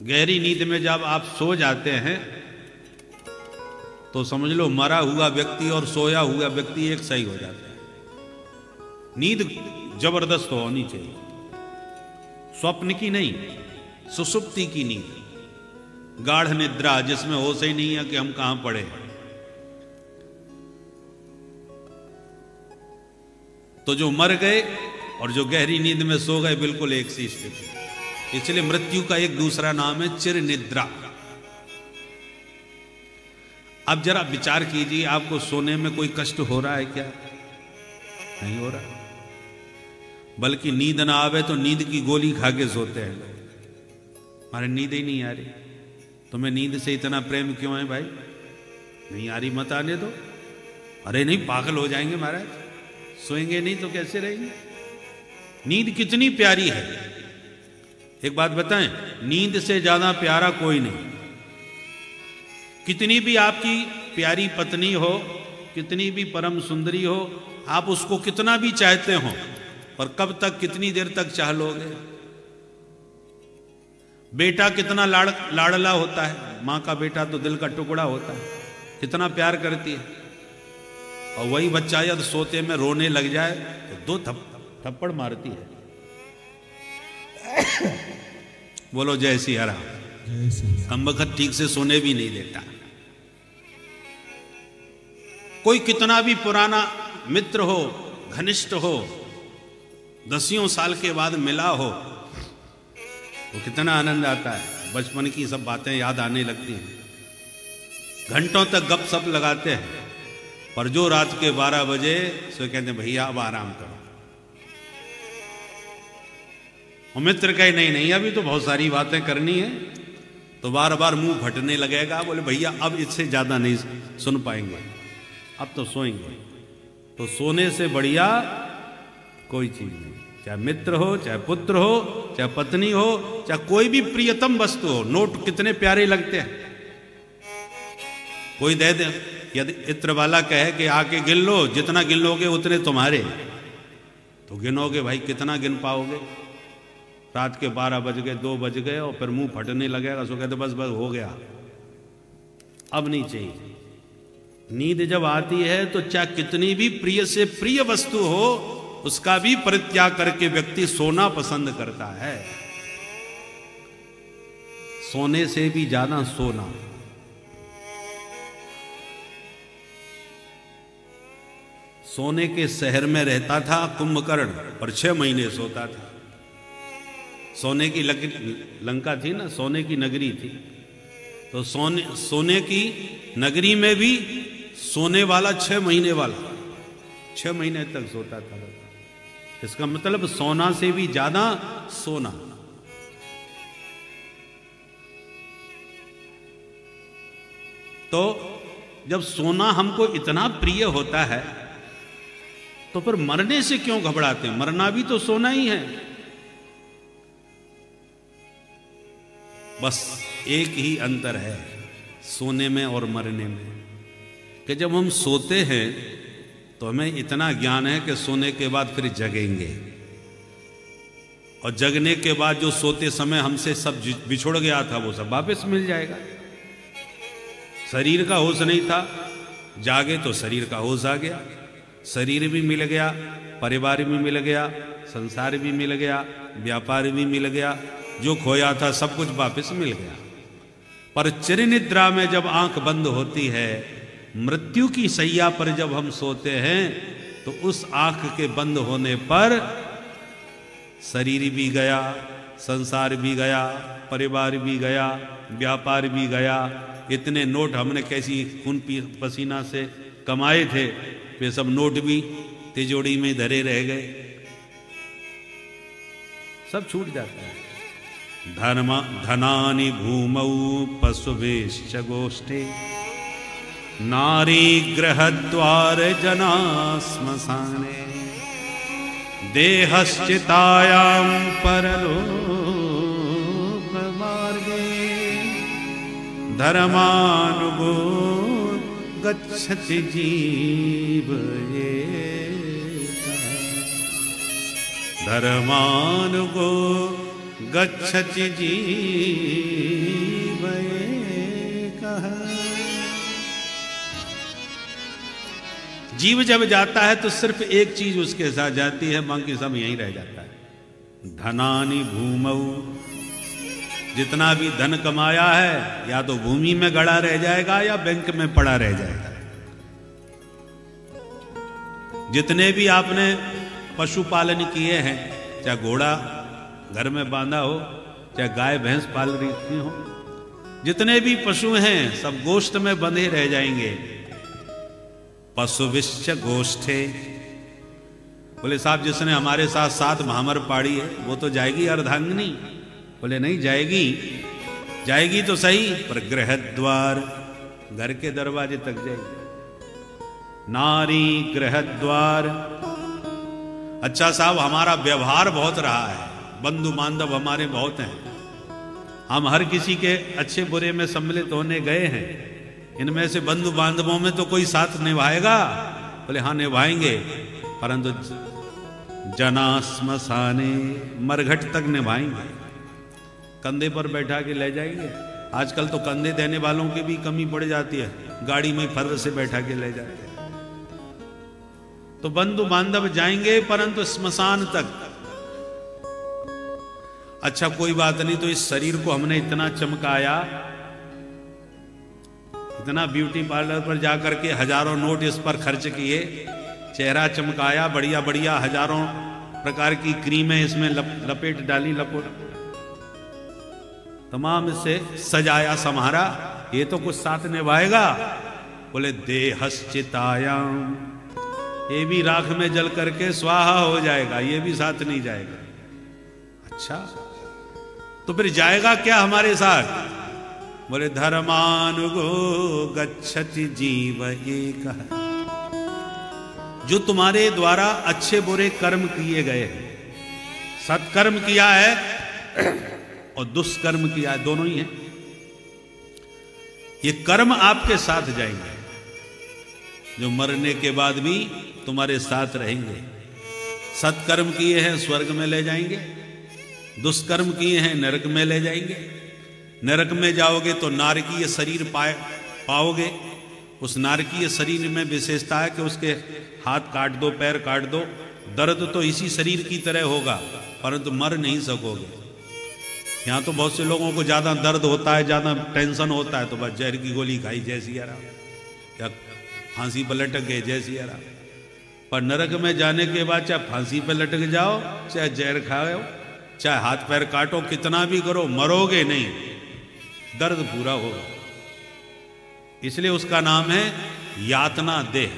गहरी नींद में जब आप सो जाते हैं तो समझ लो मरा हुआ व्यक्ति और सोया हुआ व्यक्ति एक सही हो जाता है। नींद जबरदस्त होनी चाहिए, स्वप्न की नहीं, सुसुप्ति की नींद, गाढ़ निद्रा जिसमें होश ही नहीं है कि हम कहां पड़े हैं। तो जो मर गए और जो गहरी नींद में सो गए बिल्कुल एक सी स्थिति। इसलिए मृत्यु का एक दूसरा नाम है चिर निद्रा। अब जरा विचार कीजिए, आपको सोने में कोई कष्ट हो रहा है क्या? नहीं हो रहा। बल्कि नींद ना आवे तो नींद की गोली खा के सोते हैं। हमारे नींद ही नहीं आ रही। तुम्हें नींद से इतना प्रेम क्यों है भाई? नहीं आ रही, मत आने दो। अरे नहीं, पागल हो जाएंगे महाराज, सोएंगे नहीं तो कैसे रहेंगे? नींद कितनी प्यारी है। एक बात बताएं, नींद से ज्यादा प्यारा कोई नहीं। कितनी भी आपकी प्यारी पत्नी हो, कितनी भी परम सुंदरी हो, आप उसको कितना भी चाहते हो, पर कब तक, कितनी देर तक चाह लोगे? बेटा कितना लाडला होता है, मां का बेटा तो दिल का टुकड़ा होता है, कितना प्यार करती है। और वही बच्चा यदि सोते में रोने लग जाए तो 2 थप्पड़ मारती है। बोलो जय सिया राम। हम वक्त ठीक से सोने भी नहीं देता। कोई कितना भी पुराना मित्र हो, घनिष्ठ हो, 10 साल के बाद मिला हो, तो कितना आनंद आता है। बचपन की सब बातें याद आने लगती हैं। घंटों तक गपशप लगाते हैं, पर जो रात के 12 बजे सो कहते हैं भैया अब आराम करो। और मित्र कहे नहीं नहीं अभी तो बहुत सारी बातें करनी है, तो बार बार मुंह फटने लगेगा। बोले भैया अब इससे ज्यादा नहीं सुन पाएंगे, अब तो सोएंगे। तो सोने से बढ़िया कोई चीज नहीं, चाहे मित्र हो, चाहे पुत्र हो, चाहे पत्नी हो, चाहे कोई भी प्रियतम वस्तु हो। नोट कितने प्यारे लगते हैं। कोई दे दे, यदि इत्र वाला कहे कि आके गिन लो, जितना गिन लोगे उतने तुम्हारे, तो गिनोगे भाई, कितना गिन पाओगे? रात के 12 बज गए, 2 बज गए और फिर मुंह फटने लगेगा। सो कहते बस बस हो गया, अब नहीं चाहिए। नींद जब आती है तो चाहे कितनी भी प्रिय से प्रिय वस्तु हो, उसका भी परित्याग करके व्यक्ति सोना पसंद करता है। सोने से भी ज्यादा सोना। सोने के शहर में रहता था कुंभकर्ण, और 6 महीने सोता था। सोने की लंका थी ना, सोने की नगरी थी। तो सोने की नगरी में भी सोने वाला 6 महीने वाला 6 महीने तक सोता था। इसका मतलब सोना से भी ज्यादा सोना। तो जब सोना हमको इतना प्रिय होता है तो फिर मरने से क्यों घबराते हैं? मरना भी तो सोना ही है। बस एक ही अंतर है सोने में और मरने में, कि जब हम सोते हैं तो हमें इतना ज्ञान है कि सोने के बाद फिर जगेंगे, और जगने के बाद जो सोते समय हमसे सब बिछुड़ गया था वो सब वापस मिल जाएगा। शरीर का होश नहीं था, जागे तो शरीर का होश आ गया, शरीर भी मिल गया, परिवार भी मिल गया, संसार भी मिल गया, व्यापार भी मिल गया, जो खोया था सब कुछ वापस मिल गया। पर चिरनिद्रा में जब आंख बंद होती है, मृत्यु की शैया पर जब हम सोते हैं, तो उस आंख के बंद होने पर शरीर भी गया, संसार भी गया, परिवार भी गया, व्यापार भी गया। इतने नोट हमने कैसी खून पसीना से कमाए थे, वे सब नोट भी तिजोरी में धरे रह गए, सब छूट जाता है। धनानि भूमौ पशुभिश्च गोष्ठे, नारी गृहद्वार जना श्मशाने, देहश्चितायां परलोक मार्गे, धर्मानुगो गच्छति जीव एका, धर्मानुगो गच्छति जीव एका। जीव जब जाता है तो सिर्फ एक चीज उसके साथ जाती है, बाकी सब यहीं रह जाता है। धनानि भूमौ, जितना भी धन कमाया है या तो भूमि में गड़ा रह जाएगा या बैंक में पड़ा रह जाएगा। जितने भी आपने पशुपालन किए हैं, चाहे घोड़ा घर में बांधा हो, चाहे गाय भैंस पाल रखी हो, जितने भी पशु हैं सब गोष्ठ में बंधे रह जाएंगे। पशुविश्च गोष्ठे, बोले साहब जिसने हमारे साथ 7 महामर पाड़ी है वो तो जाएगी अर्धांगिनी? बोले नहीं जाएगी, जाएगी तो सही, पर गृहद्वार, घर के दरवाजे तक जाएगी। नारी गृहद्वार। अच्छा साहब हमारा व्यवहार बहुत रहा है, बंधु बांधव हमारे बहुत हैं, हम हर किसी के अच्छे बुरे में सम्मिलित होने गए हैं, इनमें से बंधु बांधवों में तो कोई साथ निभाएगा? बोले हाँ निभाएंगे, परंतु जना श्मशाने, मरघट तक निभाएंगे, कंधे पर बैठा के ले जाएंगे। आजकल तो कंधे देने वालों की भी कमी पड़ जाती है, गाड़ी में फर्ज से बैठा के ले जाते हैं। तो बंधु बांधव जाएंगे परंतु श्मशान तक। अच्छा कोई बात नहीं, तो इस शरीर को हमने इतना चमकाया, इतना ब्यूटी पार्लर पर जाकर के हजारों नोट इस पर खर्च किए, चेहरा चमकाया, बढ़िया बढ़िया हजारों प्रकार की क्रीमें इसमें लपेट डाली, तमाम इसे सजाया संहारा, ये तो कुछ साथ निभाएगा? बोले देहश्चितायां, ये भी राख में जल करके स्वाहा हो जाएगा, ये भी साथ नहीं जाएगा। अच्छा तो फिर जाएगा क्या हमारे साथ? बोले धर्मानुगो गच्छति जीव एकः, जो तुम्हारे द्वारा अच्छे बुरे कर्म किए गए हैं, सत्कर्म किया है और दुष्कर्म किया है, दोनों ही हैं, ये कर्म आपके साथ जाएंगे, जो मरने के बाद भी तुम्हारे साथ रहेंगे। सत्कर्म किए हैं स्वर्ग में ले जाएंगे, दुष्कर्म किए हैं नरक में ले जाएंगे। नरक में जाओगे तो नारकीय शरीर पाओगे। उस नारकीय शरीर में विशेषता है कि उसके हाथ काट दो, पैर काट दो, दर्द तो इसी शरीर की तरह होगा, परंतु मर नहीं सकोगे। यहाँ तो बहुत से लोगों को ज्यादा दर्द होता है, ज्यादा टेंशन होता है, तो बस जहर की गोली खाई जय सिया राम, या फांसी पर लटक गए जय सिया राम। पर नरक में जाने के बाद चाहे फांसी पर लटक जाओ, चाहे जहर खाओ, चाहे हाथ पैर काटो, कितना भी करो, मरोगे नहीं, दर्द पूरा होगा। इसलिए उसका नाम है यातना देह।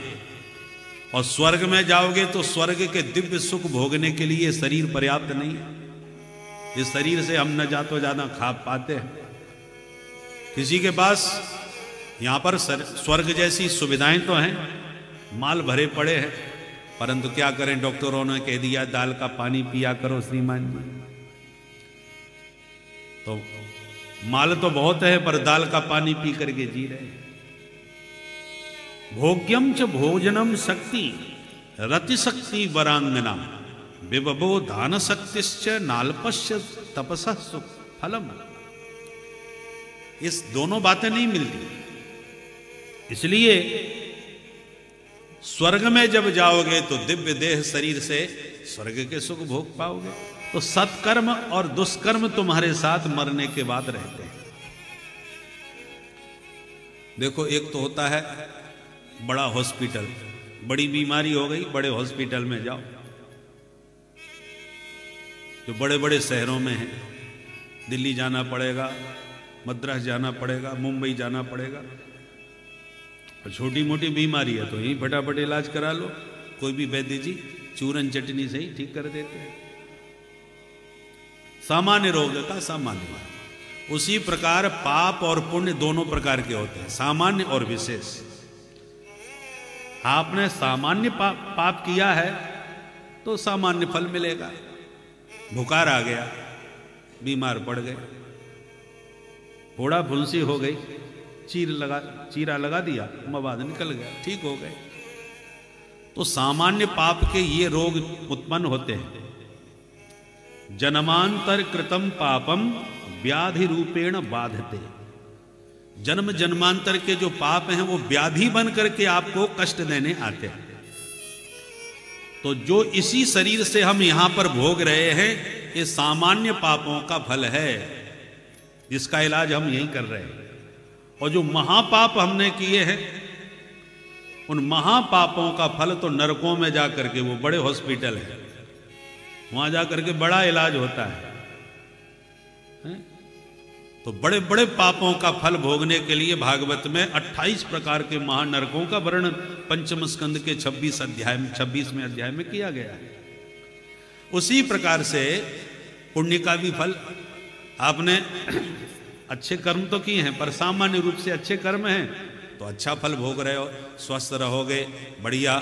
और स्वर्ग में जाओगे तो स्वर्ग के दिव्य सुख भोगने के लिए शरीर पर्याप्त नहीं है। इस शरीर से हम न जातो ज्यादा खा पाते हैं। किसी के पास यहां पर स्वर्ग जैसी सुविधाएं तो हैं, माल भरे पड़े हैं, परंतु क्या करें, डॉक्टरों ने कह दिया दाल का पानी पिया करो श्रीमान जी। तो माल तो बहुत है, पर दाल का पानी पी करके जी रहे। भोग्यम च भोजनम शक्ति, रतिशक्ति वरांगना विबो दान शक्तिश्च नाल्पश्य तपसः सुख फलम। इस दोनों बातें नहीं मिलती, इसलिए स्वर्ग में जब जाओगे तो दिव्य देह शरीर से स्वर्ग के सुख भोग पाओगे। तो सत्कर्म और दुष्कर्म तुम्हारे साथ मरने के बाद रहते हैं। देखो, एक तो होता है बड़ा हॉस्पिटल, बड़ी बीमारी हो गई, बड़े हॉस्पिटल में जाओ, जो बड़े बड़े शहरों में है। दिल्ली जाना पड़ेगा, मद्रास जाना पड़ेगा, मुंबई जाना पड़ेगा। और छोटी मोटी बीमारी है तो यहीं फटाफट इलाज करा लो, कोई भी वैद्य जी चूरन चटनी से ही ठीक कर देते हैं। सामान्य रोग का सामान्य। उसी प्रकार पाप और पुण्य दोनों प्रकार के होते हैं, सामान्य और विशेष। आपने सामान्य पाप किया है तो सामान्य फल मिलेगा। बुखार आ गया, बीमार पड़ गए, फोड़ा फुंसी हो गई, चीरा लगा दिया, मवाद निकल गया, ठीक हो गए। तो सामान्य पाप के ये रोग उत्पन्न होते हैं। जन्मांतर कृतम पापम व्याधि रूपेण बाधते। जन्म जन्मांतर के जो पाप हैं वो व्याधि बन करके आपको कष्ट देने आते हैं। तो जो इसी शरीर से हम यहां पर भोग रहे हैं, ये सामान्य पापों का फल है, जिसका इलाज हम यही कर रहे हैं। और जो महापाप हमने किए हैं, उन महापापों का फल तो नरकों में जाकर के, वो बड़े हॉस्पिटल है, वहां जाकर के बड़ा इलाज होता है। तो बड़े बड़े पापों का फल भोगने के लिए भागवत में 28 प्रकार के महानरकों का वर्णन पंचम स्कंद के 26वें अध्याय में किया गया है। उसी प्रकार से पुण्य का भी फल, आपने अच्छे कर्म तो किए हैं, पर सामान्य रूप से अच्छे कर्म हैं तो अच्छा फल भोग रहे हो, स्वस्थ रहोगे, बढ़िया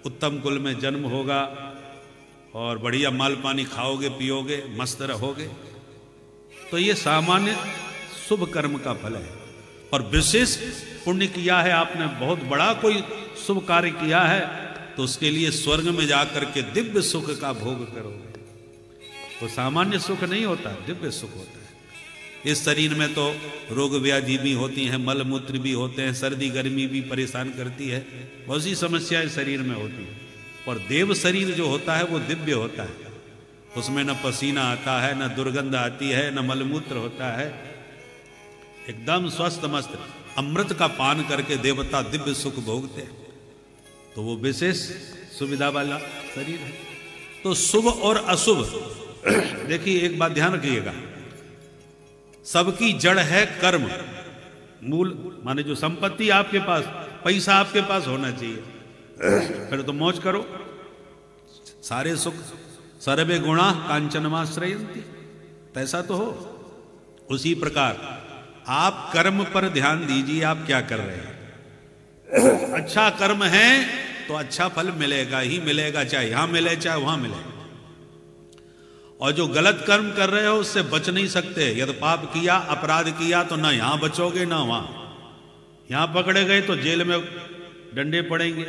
उत्तम कुल में जन्म होगा और बढ़िया माल पानी खाओगे पियोगे, मस्त रहोगे। तो ये सामान्य शुभ कर्म का फल है। और विशेष पुण्य किया है आपने, बहुत बड़ा कोई शुभ कार्य किया है, तो उसके लिए स्वर्ग में जाकर के दिव्य सुख का भोग करोगे। तो सामान्य सुख नहीं होता, दिव्य सुख होता है। इस शरीर में तो रोग व्याधि भी होती हैं, मल मूत्र भी होते हैं, सर्दी गर्मी भी परेशान करती है, बहुत सी समस्याएं शरीर में होती हैं। और देव शरीर जो होता है वो दिव्य होता है, उसमें न पसीना आता है, न दुर्गंध आती है, न मलमूत्र होता है, एकदम स्वस्थ मस्त अमृत का पान करके देवता दिव्य सुख भोगते हैं। तो वो विशेष सुविधा वाला शरीर है। तो शुभ और अशुभ, देखिए एक बात ध्यान रखिएगा, सबकी जड़ है कर्म। मूल माने जो संपत्ति आपके पास, पैसा आपके पास होना चाहिए, फिर तो मौज करो, सारे सुख, सर्वे गुणा कांचनमाश्रयन्ति, पैसा तो हो। उसी प्रकार आप कर्म पर ध्यान दीजिए, आप क्या कर रहे हैं। अच्छा कर्म है तो अच्छा फल मिलेगा ही मिलेगा, चाहे यहां मिले चाहे वहां मिले। और जो गलत कर्म कर रहे हो उससे बच नहीं सकते। यदि पाप किया, अपराध किया, तो ना यहां बचोगे ना वहां। यहां पकड़े गए तो जेल में डंडे पड़ेंगे,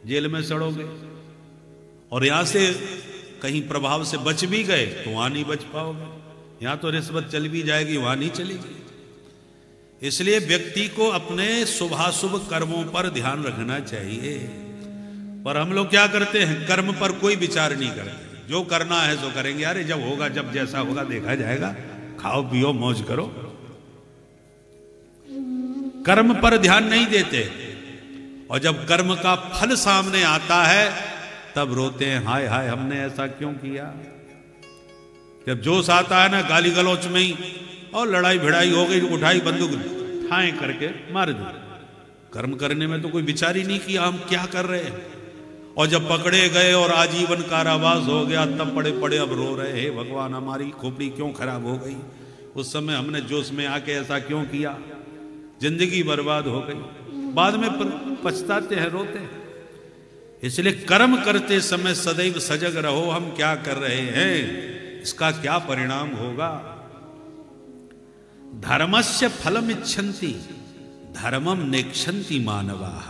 जेल में सड़ोगे। और यहां से कहीं प्रभाव से बच भी गए तो वहां नहीं बच पाओगे। यहां तो रिश्वत चल भी जाएगी, वहां नहीं चलेगी। इसलिए व्यक्ति को अपने शुभाशुभ कर्मों पर ध्यान रखना चाहिए। पर हम लोग क्या करते हैं, कर्म पर कोई विचार नहीं करते, जो करना है सो करेंगे। अरे जब होगा, जब जैसा होगा देखा जाएगा, खाओ पियो मौज करो। कर्म पर ध्यान नहीं देते, और जब कर्म का फल सामने आता है तब रोते हैं, हाय हाय हमने ऐसा क्यों किया। जब जोश आता है ना, गाली गलौच में ही और लड़ाई भिड़ाई हो गई, उठाई बंदूक ठाए करके मार दी। कर्म करने में तो कोई विचार ही नहीं किया हम क्या कर रहे हैं। और जब पकड़े गए और आजीवन कारावास हो गया, तब पड़े पड़े अब रो रहे हैं, भगवान हमारी खोपड़ी क्यों खराब हो गई, उस समय हमने जोश में आके ऐसा क्यों किया, जिंदगी बर्बाद हो गई। बाद में पछताते हैं, रोते हैं। इसलिए कर्म करते समय सदैव सजग रहो, हम क्या कर रहे हैं, इसका क्या परिणाम होगा। धर्मस्य फलम इच्छन्ति धर्मम नेक्षन्ति मानवाः।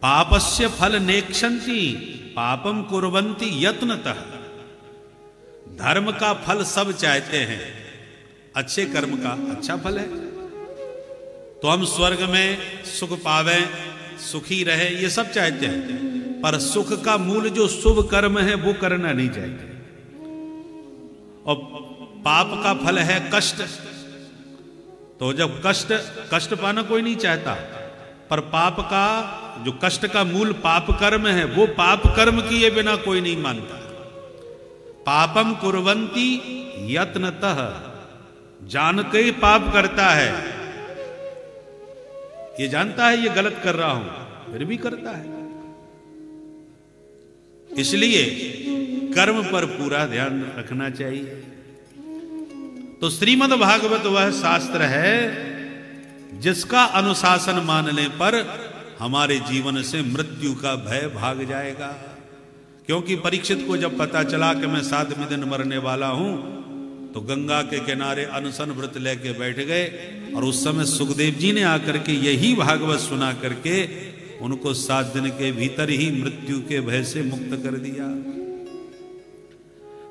पापस्य फल नेक्षन्ति पापम कुर्वन्ति यत्नतः। धर्म का फल सब चाहते हैं, अच्छे कर्म का अच्छा फल है तो हम स्वर्ग में सुख पावें, सुखी रहे, ये सब चाहते हैं। पर सुख का मूल जो शुभ कर्म है वो करना नहीं चाहते। और पाप का फल है कष्ट, तो जब कष्ट पाना कोई नहीं चाहता, पर पाप का जो कष्ट का मूल पाप कर्म है वो पाप कर्म किए बिना कोई नहीं मानता। पापम कुर्वन्ति यत्नतः, जान के ही पाप करता है, ये जानता है ये गलत कर रहा हूं फिर भी करता है। इसलिए कर्म पर पूरा ध्यान रखना चाहिए। तो श्रीमद् भागवत वह शास्त्र है जिसका अनुशासन मानने पर हमारे जीवन से मृत्यु का भय भाग जाएगा। क्योंकि परीक्षित को जब पता चला कि मैं 7वें दिन मरने वाला हूं तो गंगा के किनारे अनशन व्रत लेके बैठ गए, और उस समय सुखदेव जी ने आकर के यही भागवत सुना करके उनको 7 दिन के भीतर ही मृत्यु के भय से मुक्त कर दिया।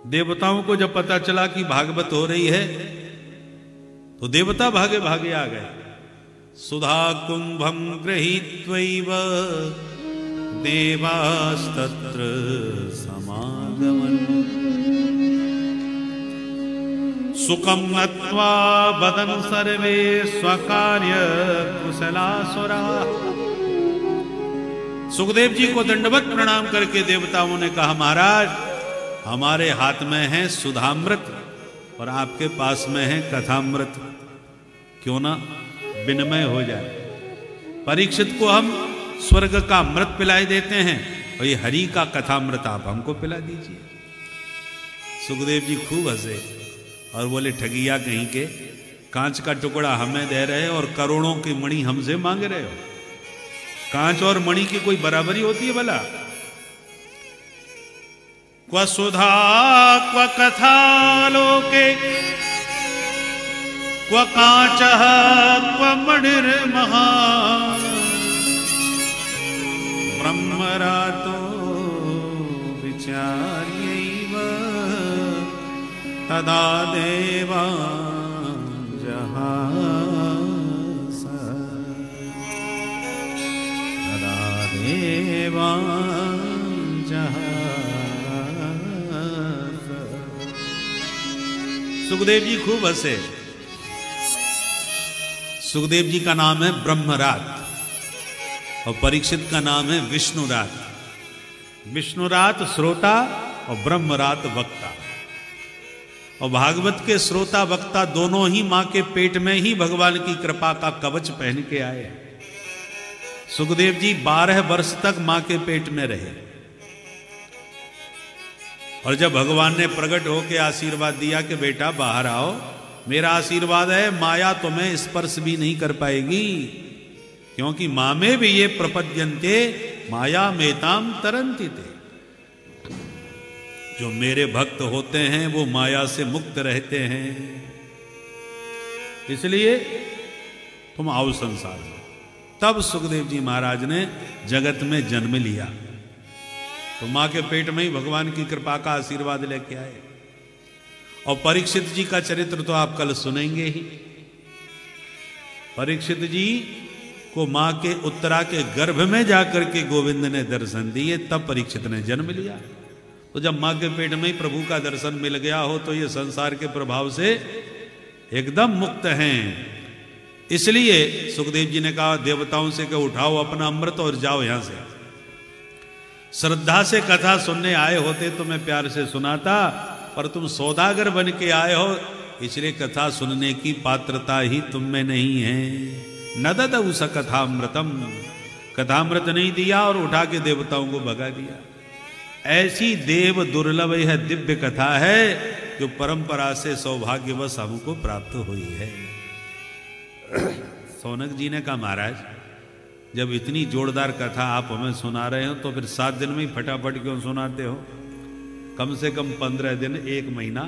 देवताओं को जब पता चला कि भागवत हो रही है तो देवता भागे भागे आ गए। सुधा कुंभम गृहीत्वैव देवास्तत्र समागमन् सुखम नत्वा बदन सर्वे स्वकार्य कुशलासुरा। सुखदेव जी को दंडवत प्रणाम करके देवताओं ने कहा, महाराज हमारे हाथ में है सुधामृत और आपके पास में है कथामृत, क्यों ना विनिमय हो जाए। परीक्षित को हम स्वर्ग का अमृत पिलाई देते हैं और ये हरि का कथामृत आप हमको पिला दीजिए। सुखदेव जी खूब हंसे और बोले, ठगिया कहीं के, कांच का टुकड़ा हमें दे रहे हो और करोड़ों की मणि हमसे मांग रहे हो। कांच और मणि की कोई बराबरी होती है भला? क्व सुधा क्व कथा लोके क्व कांचः क्व मणिर्महा ब्रह्मरातो विचार्यैव तदा देवा जहास तदा देवा जहास। सुखदेव जी खूब हंसे। सुखदेव जी का नाम है ब्रह्मरात और परीक्षित का नाम है विष्णुरात। विष्णुरात श्रोता और ब्रह्मरात वक्ता। और भागवत के श्रोता वक्ता दोनों ही मां के पेट में ही भगवान की कृपा का कवच पहन के आए। सुखदेव जी 12 वर्ष तक मां के पेट में रहे और जब भगवान ने प्रकट होकर आशीर्वाद दिया कि बेटा बाहर आओ, मेरा आशीर्वाद है माया तुम्हें स्पर्श भी नहीं कर पाएगी, क्योंकि मां में भी ये प्रपद्यन्ते माया मेताम तरंती थे। जो मेरे भक्त होते हैं वो माया से मुक्त रहते हैं, इसलिए तुम आओ संसार में। तब सुखदेव जी महाराज ने जगत में जन्म लिया, तो मां के पेट में ही भगवान की कृपा का आशीर्वाद लेके आए। और परीक्षित जी का चरित्र तो आप कल सुनेंगे ही। परीक्षित जी को मां के उत्तरा के गर्भ में जाकर के गोविंद ने दर्शन दिए, तब परीक्षित ने जन्म लिया। तो जब मां के पेट में ही प्रभु का दर्शन मिल गया हो तो ये संसार के प्रभाव से एकदम मुक्त हैं। इसलिए सुखदेव जी ने कहा देवताओं से कि उठाओ अपना अमृत और जाओ यहां से। श्रद्धा से कथा सुनने आए होते तो मैं प्यार से सुनाता, पर तुम सौदागर बन के आए हो, इसलिए कथा सुनने की पात्रता ही तुम में नहीं है। न ददौस कथामृतम, कथामृत नहीं दिया और उठा के देवताओं को भगा दिया। ऐसी देव दुर्लभ यह दिव्य कथा है जो परंपरा से सौभाग्यवश हमको प्राप्त हुई है। सौनक जी ने कहा महाराज जब इतनी जोरदार कथा आप हमें सुना रहे हो तो फिर 7 दिन में ही फटाफट क्यों सुनाते हो? कम से कम 15 दिन 1 महीना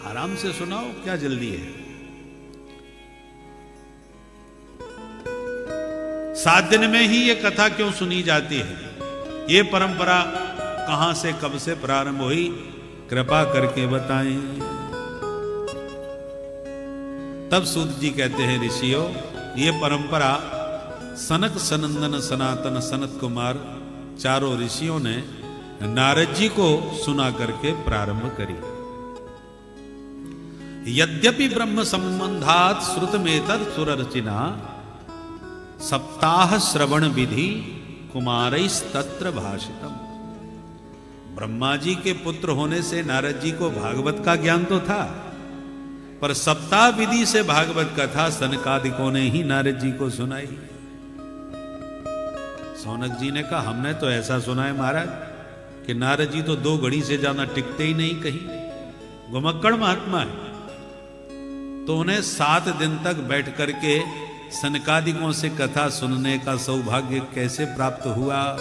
आराम से सुनाओ, क्या जल्दी है? 7 दिन में ही ये कथा क्यों सुनी जाती है? ये परंपरा कहां से कब से प्रारंभ हुई, कृपा करके बताएं। तब सूत जी कहते हैं, ऋषियों, ये परंपरा सनक सनंदन सनातन सनत कुमार चारों ऋषियों ने नारद जी को सुना करके प्रारंभ करी। यद्यपि ब्रह्म संबंधात श्रुतमेतद सुररचिना सप्ताह श्रवण विधि कुमारैस्तत्र भाषितम। ब्रह्मा जी के पुत्र होने से नारद जी को भागवत का ज्ञान तो था, पर सप्ताह विधि से भागवत कथा सनकादिकों ने ही नारद जी को सुनाई। सौनक जी ने कहा, हमने तो ऐसा सुना है महाराज कि नारद जी तो 2 घड़ी से ज्यादा टिकते ही नहीं कहीं, घुमक्कड़ महात्मा है। तो उन्हें 7 दिन तक बैठ करके सनकादिकों से कथा सुनने का सौभाग्य कैसे प्राप्त हुआ,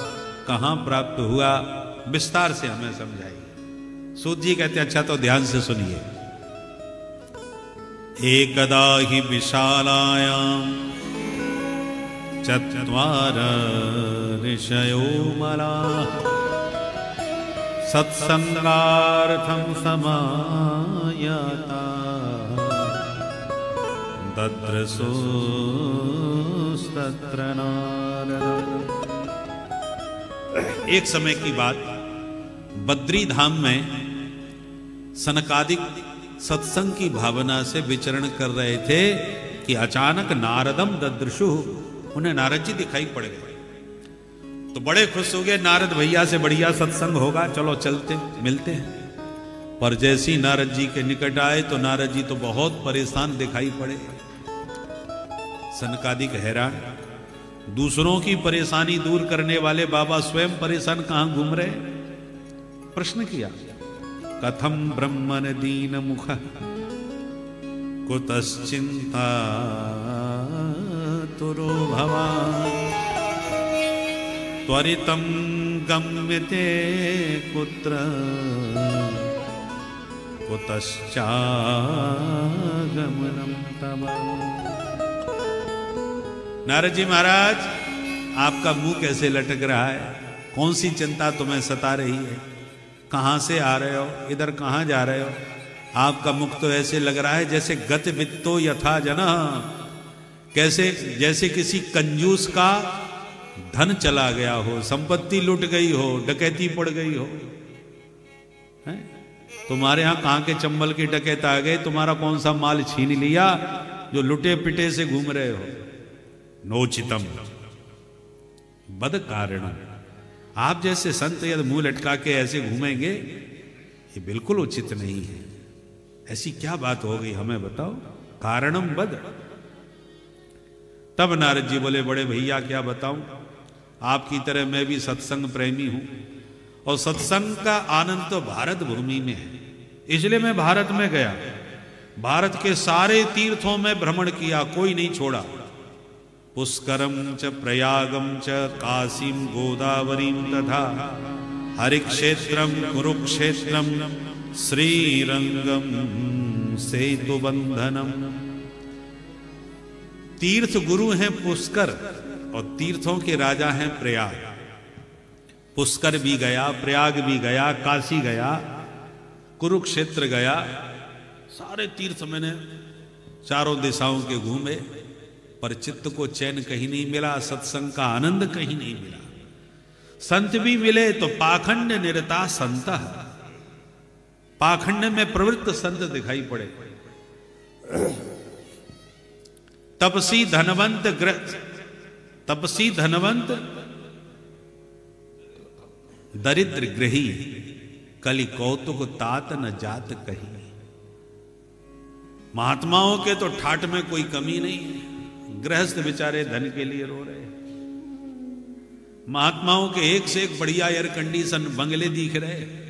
कहां प्राप्त हुआ, विस्तार से हमें समझाइए। सूत जी कहते, अच्छा तो ध्यान से सुनिए। एकदा हि विशालायां चत्वार ऋषयो मलाः सत्संगार्थं समायाता दद्रसोस्तत्र नारदम्। एक समय की बात, बद्री धाम में सनकादिक सत्संग की भावना से विचरण कर रहे थे कि अचानक नारदम ददृशु, उन्हें नारद जी दिखाई पड़ गए। तो बड़े खुश हो गए, नारद भैया से बढ़िया सत्संग होगा, चलो चलते मिलते हैं। पर जैसी नारद जी के निकट आए तो नारद जी तो बहुत परेशान दिखाई पड़े। सनकादिक हैरान, दूसरों की परेशानी दूर करने वाले बाबा स्वयं परेशान कहां घूम रहे। प्रश्न किया, कथम ब्रह्मन दीन मुख कुतश्चिंता तुरो भवान् त्वरितं गम्यते कुत्र कुतश्चागमनं तव। नारद जी महाराज, आपका मुंह कैसे लटक रहा है? कौन सी चिंता तुम्हें सता रही है? कहां से आ रहे हो? इधर कहां जा रहे हो? आपका मुख तो ऐसे लग रहा है जैसे गत वित्तो यथा जना, कैसे जैसे किसी कंजूस का धन चला गया हो, संपत्ति लुट गई हो, डकैती पड़ गई हो। है? तुम्हारे यहां कहां के चंबल के डकैत आ गए, तुम्हारा कौन सा माल छीन लिया जो लुटे पिटे से घूम रहे हो? नोचितम बद कारण। आप जैसे संत यदि मुंह लटका के ऐसे घूमेंगे, ये बिल्कुल उचित नहीं है। ऐसी क्या बात हो गई, हमें बताओ। कारणम बद। तब नारद जी बोले, बड़े भैया क्या बताऊं, आपकी तरह मैं भी सत्संग प्रेमी हूं, और सत्संग का आनंद तो भारत भूमि में है, इसलिए मैं भारत में गया। भारत के सारे तीर्थों में भ्रमण किया, कोई नहीं छोड़ा। पुष्करम च प्रयागम च काशीम गोदावरीम तथा हरिक्षेत्रम कुरुक्षेत्रम श्रीरंगम सेतुबंधनम। तीर्थ गुरु हैं पुष्कर और तीर्थों के राजा हैं प्रयाग। पुष्कर भी गया, प्रयाग भी गया, काशी गया, कुरुक्षेत्र गया, सारे तीर्थ मैंने चारों दिशाओं के घूमे, पर चित्त को चैन कहीं नहीं मिला, सत्संग का आनंद कहीं नहीं मिला। संत भी मिले तो पाखंड निरता संत, पाखंड में प्रवृत्त संत दिखाई पड़े। तपसी धनवंत दरिद्र ग्रही कलि कौतुक तात न जात कही। महात्माओं के तो ठाट में कोई कमी नहीं है, गृहस्थ बेचारे धन के लिए रो रहे हैं। महात्माओं के एक से एक बढ़िया एयर कंडीशन बंगले दिख रहे हैं,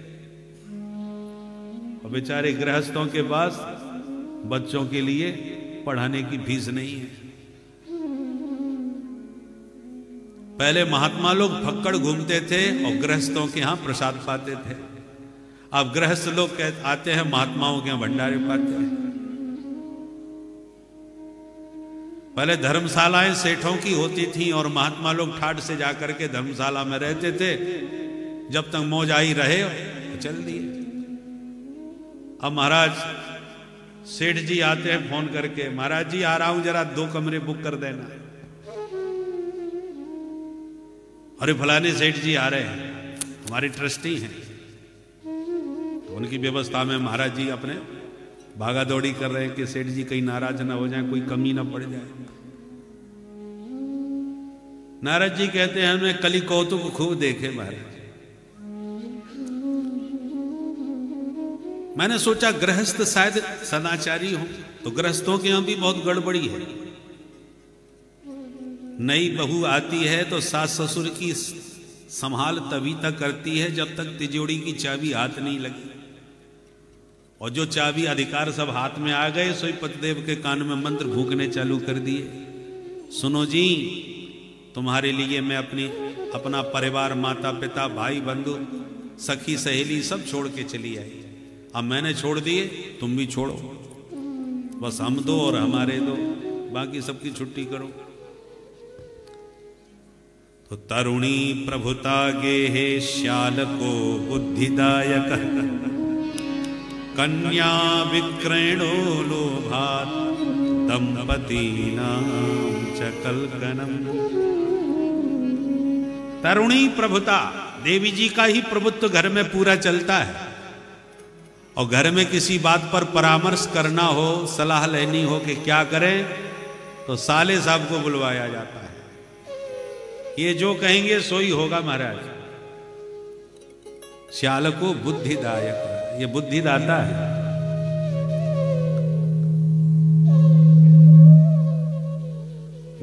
और बेचारे गृहस्थों के पास बच्चों के लिए पढ़ाने की फीस नहीं है। पहले महात्मा लोग फक्कड़ घूमते थे और गृहस्थों के यहां प्रसाद पाते थे। अब गृहस्थ लोग आते हैं, महात्माओं के यहां भंडारे पाते हैं। पहले धर्मशालाएं सेठों की होती थी और महात्मा लोग ठाट से जाकर के धर्मशाला में रहते थे, जब तक मौज आई रहे तो चल दिए। अब महाराज सेठ जी आते हैं फोन करके, महाराज जी आ रहा हूं, जरा 2 कमरे बुक कर देना। अरे फलाने सेठ जी आ रहे हैं, हमारे ट्रस्टी हैं। तो उनकी व्यवस्था में महाराज जी अपने भागा दौड़ी कर रहे हैं कि सेठ जी कहीं नाराज ना हो जाए, कोई कमी ना पड़ जाए। नारद जी कहते हैं हमने कली कौतुक खूब देखे महाराज। मैंने सोचा गृहस्थ शायद सदाचारी हो, तो गृहस्थों के यहां भी बहुत गड़बड़ी है। नई बहू आती है तो सास ससुर की संभाल तभी तक करती है जब तक तिजोरी की चाबी हाथ नहीं लगी, और जो चाबी अधिकार सब हाथ में आ गए सोई पतिदेव के कान में मंत्र भूकने चालू कर दिए। सुनो जी, तुम्हारे लिए मैं अपना परिवार, माता पिता, भाई बंधु, सखी सहेली सब छोड़ के चली आई। अब मैंने छोड़ दिए, तुम भी छोड़ो, बस हम दो और हमारे दो, बाकी सबकी छुट्टी करो। तो तरुणी प्रभुता गे हे श्याल को बुद्धिदायक, कन्या विक्रयणो लोभात् दंपतीनां च कलकनम। तरुणी प्रभुता, देवी जी का ही प्रभुत्व घर में पूरा चलता है, और घर में किसी बात पर परामर्श करना हो, सलाह लेनी हो कि क्या करें, तो साले साहब को बुलवाया जाता है। ये जो कहेंगे सोई होगा महाराज। श्याल को बुद्धिदायक, ये बुद्धिदाता है।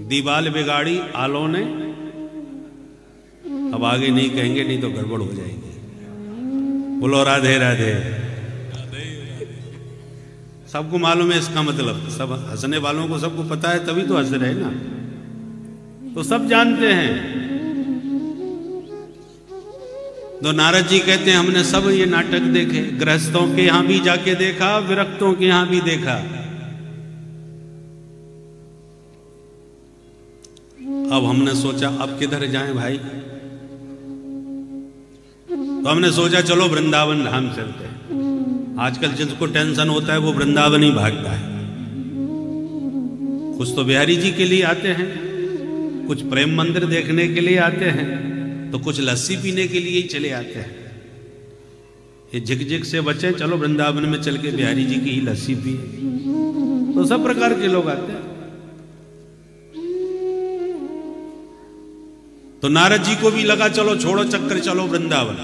दीवाल बिगाड़ी आलों ने, अब आगे नहीं कहेंगे नहीं तो गड़बड़ हो जाएगी। बोलो राधे राधे। सबको मालूम है इसका मतलब, सब हंसने वालों को सबको पता है, तभी तो हंस रहे ना, तो सब जानते हैं। तो नारद जी कहते हैं हमने सब ये नाटक देखे, गृहस्थों के यहां भी जाके देखा, विरक्तों के यहां भी देखा। अब हमने सोचा अब किधर जाएं भाई, तो हमने सोचा चलो वृंदावन धाम चलते हैं। आजकल जिसको टेंशन होता है वो वृंदावन ही भागता है। कुछ तो बिहारी जी के लिए आते हैं, कुछ प्रेम मंदिर देखने के लिए आते हैं, तो कुछ लस्सी पीने के लिए ही चले आते हैं। ये झिकझिक से बचे, चलो वृंदावन में चल के बिहारी जी की ही लस्सी पिए। तो सब प्रकार के लोग आते हैं। तो नारद जी को भी लगा चलो छोड़ो चक्कर, चलो वृंदावन।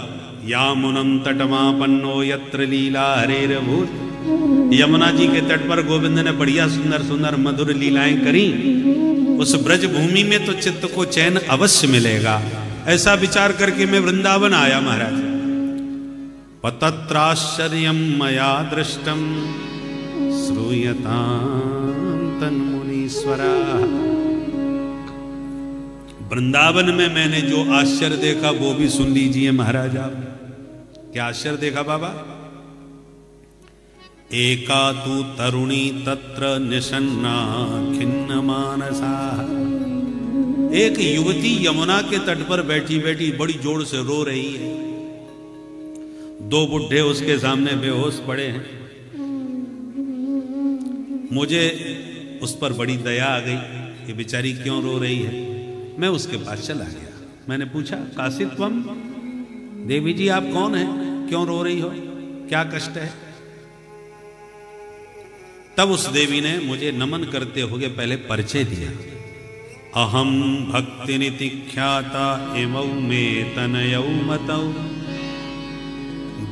यामुनम तटमापन्नो यत्र लीला हरेरभूत। यमुना जी के तट पर गोविंद ने बढ़िया सुंदर सुंदर मधुर लीलाएं करी। उस ब्रज भूमि में तो चित्त को चैन अवश्य मिलेगा, ऐसा विचार करके मैं वृंदावन आया महाराज। पतत्राश्चर्यम मया दृष्टम श्रूयतां तन्मुनीश्वरा। वृंदावन में मैंने जो आश्चर्य देखा वो भी सुन लीजिए महाराज आप। क्या आश्चर्य देखा बाबा? एका तु तरुणी तत्र निषन्ना खिन्न मानसा। एक युवती यमुना के तट पर बैठी बैठी बड़ी जोर से रो रही है। 2 बुढ़े उसके सामने बेहोश पड़े हैं। मुझे उस पर बड़ी दया आ गई, ये बेचारी क्यों रो रही है। मैं उसके पास चला गया। मैंने पूछा काशित्वम, देवी जी आप कौन हैं, क्यों रो रही हो, क्या कष्ट है। तब उस देवी ने मुझे नमन करते हुए पहले परिचय दिया। अहम भक्ति नीति ख्याता एवं में तनयौ मतौ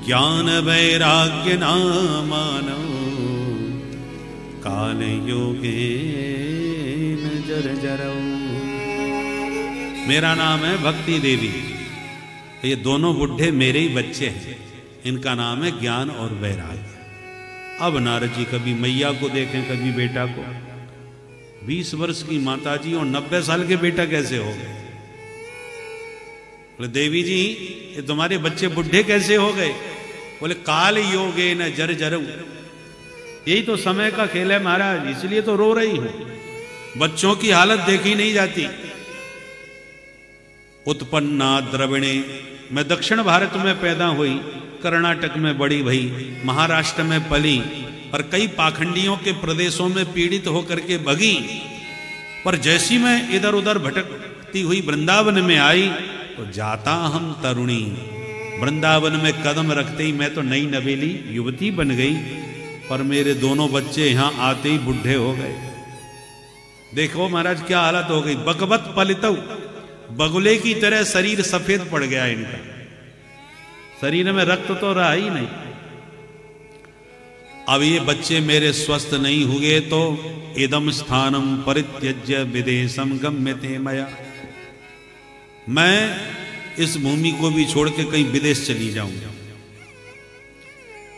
ज्ञान वैराग्य नामानौ काल योगेन जर्जरौ। मेरा नाम है भक्ति देवी। ये दोनों बुढ़े मेरे ही बच्चे हैं, इनका नाम है ज्ञान और वैराग्य। अब नारद जी कभी मैया को देखें कभी बेटा को। 20 वर्ष की माताजी और 90 साल के बेटा कैसे हो गए। बोले देवी जी ये तुम्हारे बच्चे बुढ़े कैसे हो गए। बोले काल योगे न जर जर। यही तो समय का खेल है महाराज, इसलिए तो रो रही हूं। बच्चों की हालत देखी नहीं जाती। उत्पन्ना द्रविणे, मैं दक्षिण भारत में पैदा हुई, कर्नाटक में बड़ी भई, महाराष्ट्र में पली, पर कई पाखंडियों के प्रदेशों में पीड़ित होकर के भगी। पर जैसी मैं इधर उधर भटकती हुई वृंदावन में आई तो जाता हम तरुणी, वृंदावन में कदम रखते ही मैं तो नई नवेली युवती बन गई, पर मेरे दोनों बच्चे यहां आते ही बुढ़े हो गए। देखो महाराज क्या हालत हो गई। बकवत पलितव, बगुले की तरह शरीर सफेद पड़ गया इनका, शरीर में रक्त तो रहा ही नहीं। अब ये बच्चे मेरे स्वस्थ नहीं हुए तो इदम स्थानम परित्यज्य विदेशम गम्यते मया, मैं इस भूमि को भी छोड़ के कहीं विदेश चली जाऊंगा।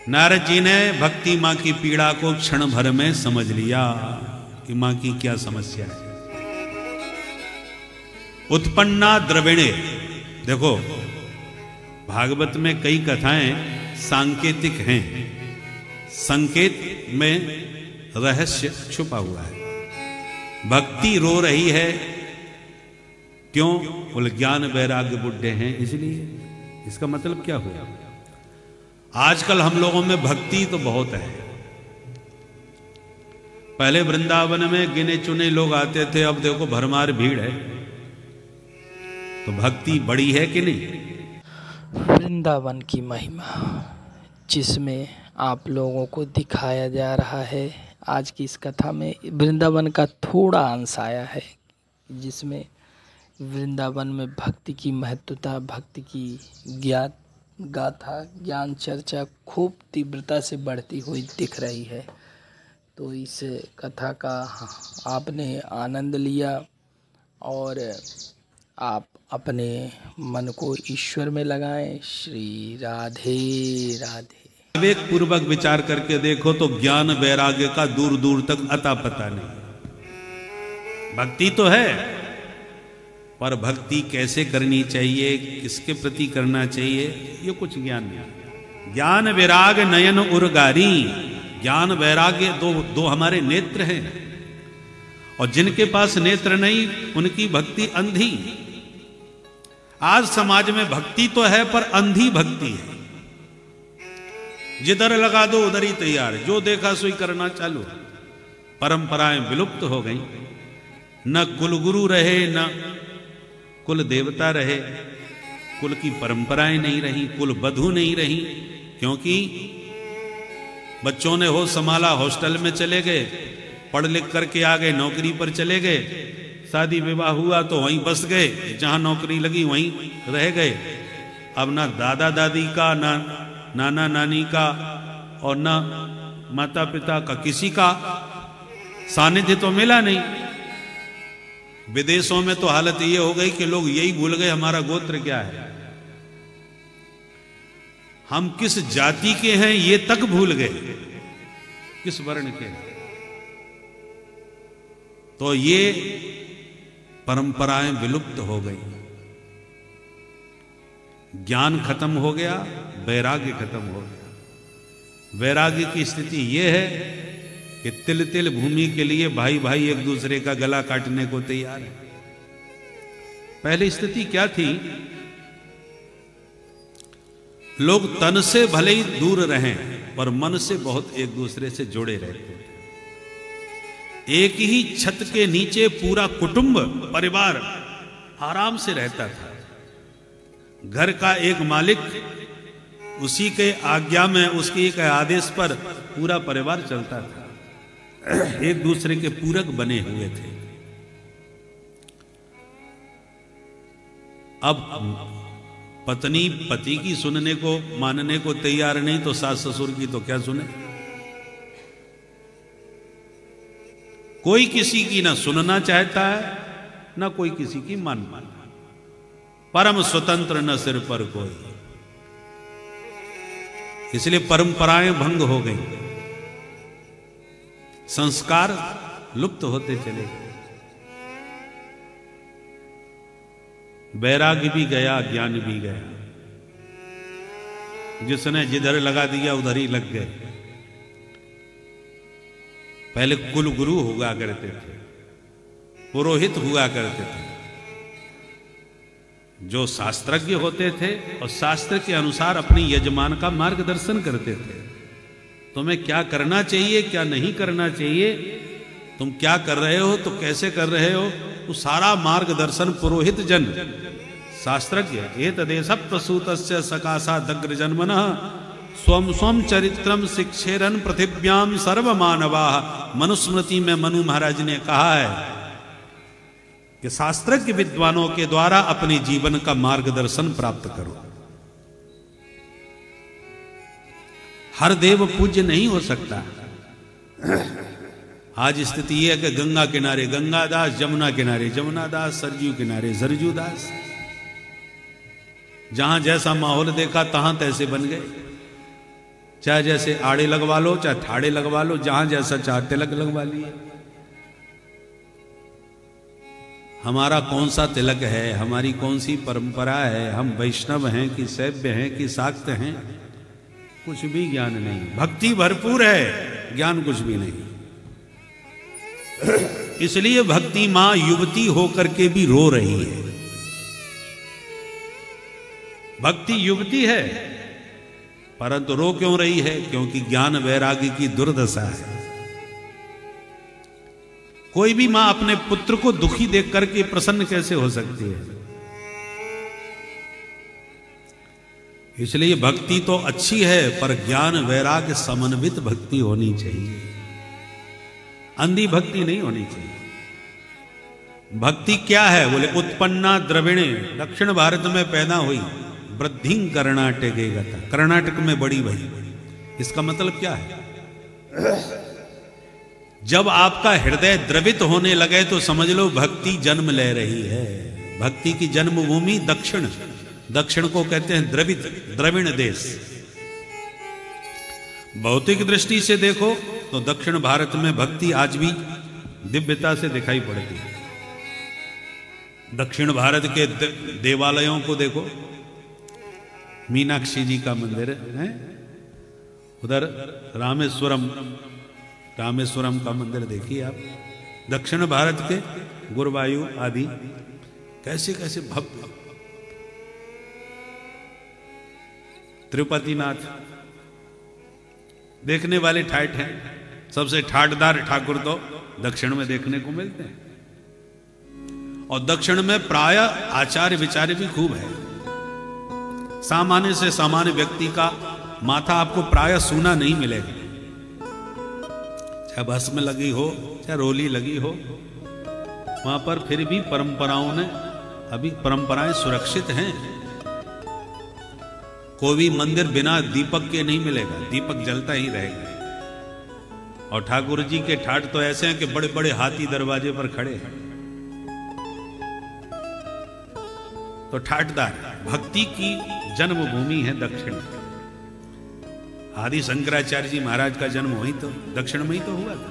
नारद जी ने भक्ति मां की पीड़ा को क्षण भर में समझ लिया कि मां की क्या समस्या है। उत्पन्ना द्रविणे, देखो भागवत में कई कथाएं सांकेतिक हैं, संकेत में रहस्य छुपा हुआ है। भक्ति रो रही है, क्यों? बोले ज्ञान वैराग्य बुढ़े हैं इसलिए। इसका मतलब क्या हुआ? आजकल हम लोगों में भक्ति तो बहुत है, पहले वृंदावन में गिने चुने लोग आते थे, अब देखो भरमार भीड़ है, तो भक्ति बड़ी है कि नहीं? वृंदावन की महिमा जिसमें आप लोगों को दिखाया जा रहा है, आज की इस कथा में वृंदावन का थोड़ा अंश आया है, जिसमें वृंदावन में भक्ति की महत्वता, भक्ति की गाथा, ज्ञान चर्चा खूब तीव्रता से बढ़ती हुई दिख रही है। तो इस कथा का आपने आनंद लिया और आप अपने मन को ईश्वर में लगाएं। श्री राधे राधे। विवेक पूर्वक विचार करके देखो तो ज्ञान वैराग्य का दूर दूर तक अता पता नहीं। भक्ति तो है, पर भक्ति कैसे करनी चाहिए, किसके प्रति करना चाहिए, ये कुछ ज्ञान नहीं। ज्ञान वैराग नयन उर्गारी, ज्ञान वैराग्य दो हमारे नेत्र हैं, और जिनके पास नेत्र नहीं उनकी भक्ति अंधी। आज समाज में भक्ति तो है पर अंधी भक्ति है, जिधर लगा दो उधर ही तैयार, जो देखा सोई करना चालू। परंपराएं विलुप्त हो गई, न कुल गुरु रहे न कुल देवता रहे, कुल की परंपराएं नहीं रही, कुल बधू नहीं रही, क्योंकि बच्चों ने हो संभाला, हॉस्टल में चले गए, पढ़ लिख करके आ गए, नौकरी पर चले गए, शादी विवाह हुआ तो वहीं बस गए, जहां नौकरी लगी वहीं रह गए। अब ना दादा दादी का, ना नाना नानी का, और ना माता पिता का, किसी का सानिध्य तो मिला नहीं। विदेशों में तो हालत ये हो गई कि लोग यही भूल गए हमारा गोत्र क्या है, हम किस जाति के हैं ये तक भूल गए, किस वर्ण के। तो ये परंपराएं विलुप्त हो गई, ज्ञान खत्म हो गया, वैराग्य खत्म हो गया। वैराग्य की स्थिति यह है कि तिल तिल भूमि के लिए भाई भाई एक दूसरे का गला काटने को तैयार है। पहले स्थिति क्या थी? लोग तन से भले ही दूर रहें पर मन से बहुत एक दूसरे से जुड़े रहते थे। एक ही छत के नीचे पूरा कुटुंब परिवार आराम से रहता था। घर का एक मालिक, उसी के आज्ञा में, उसके एक आदेश पर पूरा परिवार चलता था, एक दूसरे के पूरक बने हुए थे। अब पत्नी पति की सुनने को, मानने को तैयार नहीं तो सास ससुर की तो क्या सुने। कोई किसी की ना सुनना चाहता है ना कोई किसी की मानना, परम स्वतंत्र न सिर पर कोई। इसलिए परंपराएं भंग हो गई, संस्कार लुप्त होते चले गए, वैराग्य भी गया, ज्ञान भी गया। जिसने जिधर लगा दिया उधर ही लग गए। पहले कुल गुरु हुआ करते थे, पुरोहित हुआ करते थे, जो शास्त्रज्ञ होते थे और शास्त्र के अनुसार अपने यजमान का मार्गदर्शन करते थे। तुम्हें क्या करना चाहिए, क्या नहीं करना चाहिए, तुम क्या कर रहे हो तो कैसे कर रहे हो, वो सारा मार्गदर्शन पुरोहित जन शास्त्रज्ञ एतदेश प्रसूतस्य सकाशा दग्र जन्मनः स्वम स्वम चरित्रम शिक्षेरन पृथिव्याम सर्व मानवा। मनुस्मृति में मनु महाराज ने कहा है कि शास्त्रज्ञ विद्वानों के द्वारा अपने जीवन का मार्गदर्शन प्राप्त करो। हर देव पूज्य नहीं हो सकता। आज स्थिति यह है कि गंगा किनारे गंगादास, जमुना किनारे जमुनादास, सरजू किनारे सरजूदास। जहां जैसा माहौल देखा तहां तैसे बन गए। चाहे जैसे आड़े लगवा लो, चाहे ठाड़े लगवा लो, जहां जैसा चाहे तिलक लगवा लिए। हमारा कौन सा तिलक है, हमारी कौन सी परंपरा है, हम वैष्णव हैं कि शैव्य हैं कि शाक्त हैं, कुछ भी ज्ञान नहीं। भक्ति भरपूर है, ज्ञान कुछ भी नहीं। इसलिए भक्ति मां युवती होकर के भी रो रही है। भक्ति युवती है परंतु रो क्यों रही है? क्योंकि ज्ञान वैराग्य की दुर्दशा है। कोई भी मां अपने पुत्र को दुखी देख करके प्रसन्न कैसे हो सकती है? इसलिए भक्ति तो अच्छी है पर ज्ञान वैराग्य समन्वित भक्ति होनी चाहिए, अंधी भक्ति नहीं होनी चाहिए। भक्ति क्या है? बोले उत्पन्ना द्रविणे, दक्षिण भारत में पैदा हुई, वृद्धि कर्नाटक गता, कर्नाटक में बड़ी भई। इसका मतलब क्या है? जब आपका हृदय द्रवित होने लगे तो समझ लो भक्ति जन्म ले रही है। भक्ति की जन्मभूमि दक्षिण, दक्षिण को कहते हैं द्रवित, द्रविण देश। भौतिक दृष्टि से देखो तो दक्षिण भारत में भक्ति आज भी दिव्यता से दिखाई पड़ती है। दक्षिण भारत के देवालयों को देखो, मीनाक्षी जी का मंदिर है, उधर रामेश्वरम का मंदिर देखिए आप। दक्षिण भारत के गुरुवायु आदि कैसे कैसे भव्य, तिरुपतिनाथ देखने वाले ठाठ हैं। सबसे ठाठदार ठाकुर तो दक्षिण में देखने को मिलते हैं। और दक्षिण में प्राय आचार्य विचार्य भी खूब है। सामान्य से सामान्य व्यक्ति का माथा आपको प्राय सूना नहीं मिलेगा, चाहे भस्म लगी हो चाहे रोली लगी हो, वहां पर फिर भी परंपराओं ने, अभी परंपराएं सुरक्षित हैं। कोई भी मंदिर बिना दीपक के नहीं मिलेगा, दीपक जलता ही रहेगा। और ठाकुर जी के ठाठ तो ऐसे हैं कि बड़े बड़े हाथी दरवाजे पर खड़े हैं। तो ठाठदार भक्ति की जन्मभूमि है दक्षिण। आदि शंकराचार्य जी महाराज का जन्म वही तो दक्षिण में ही तो हुआ था।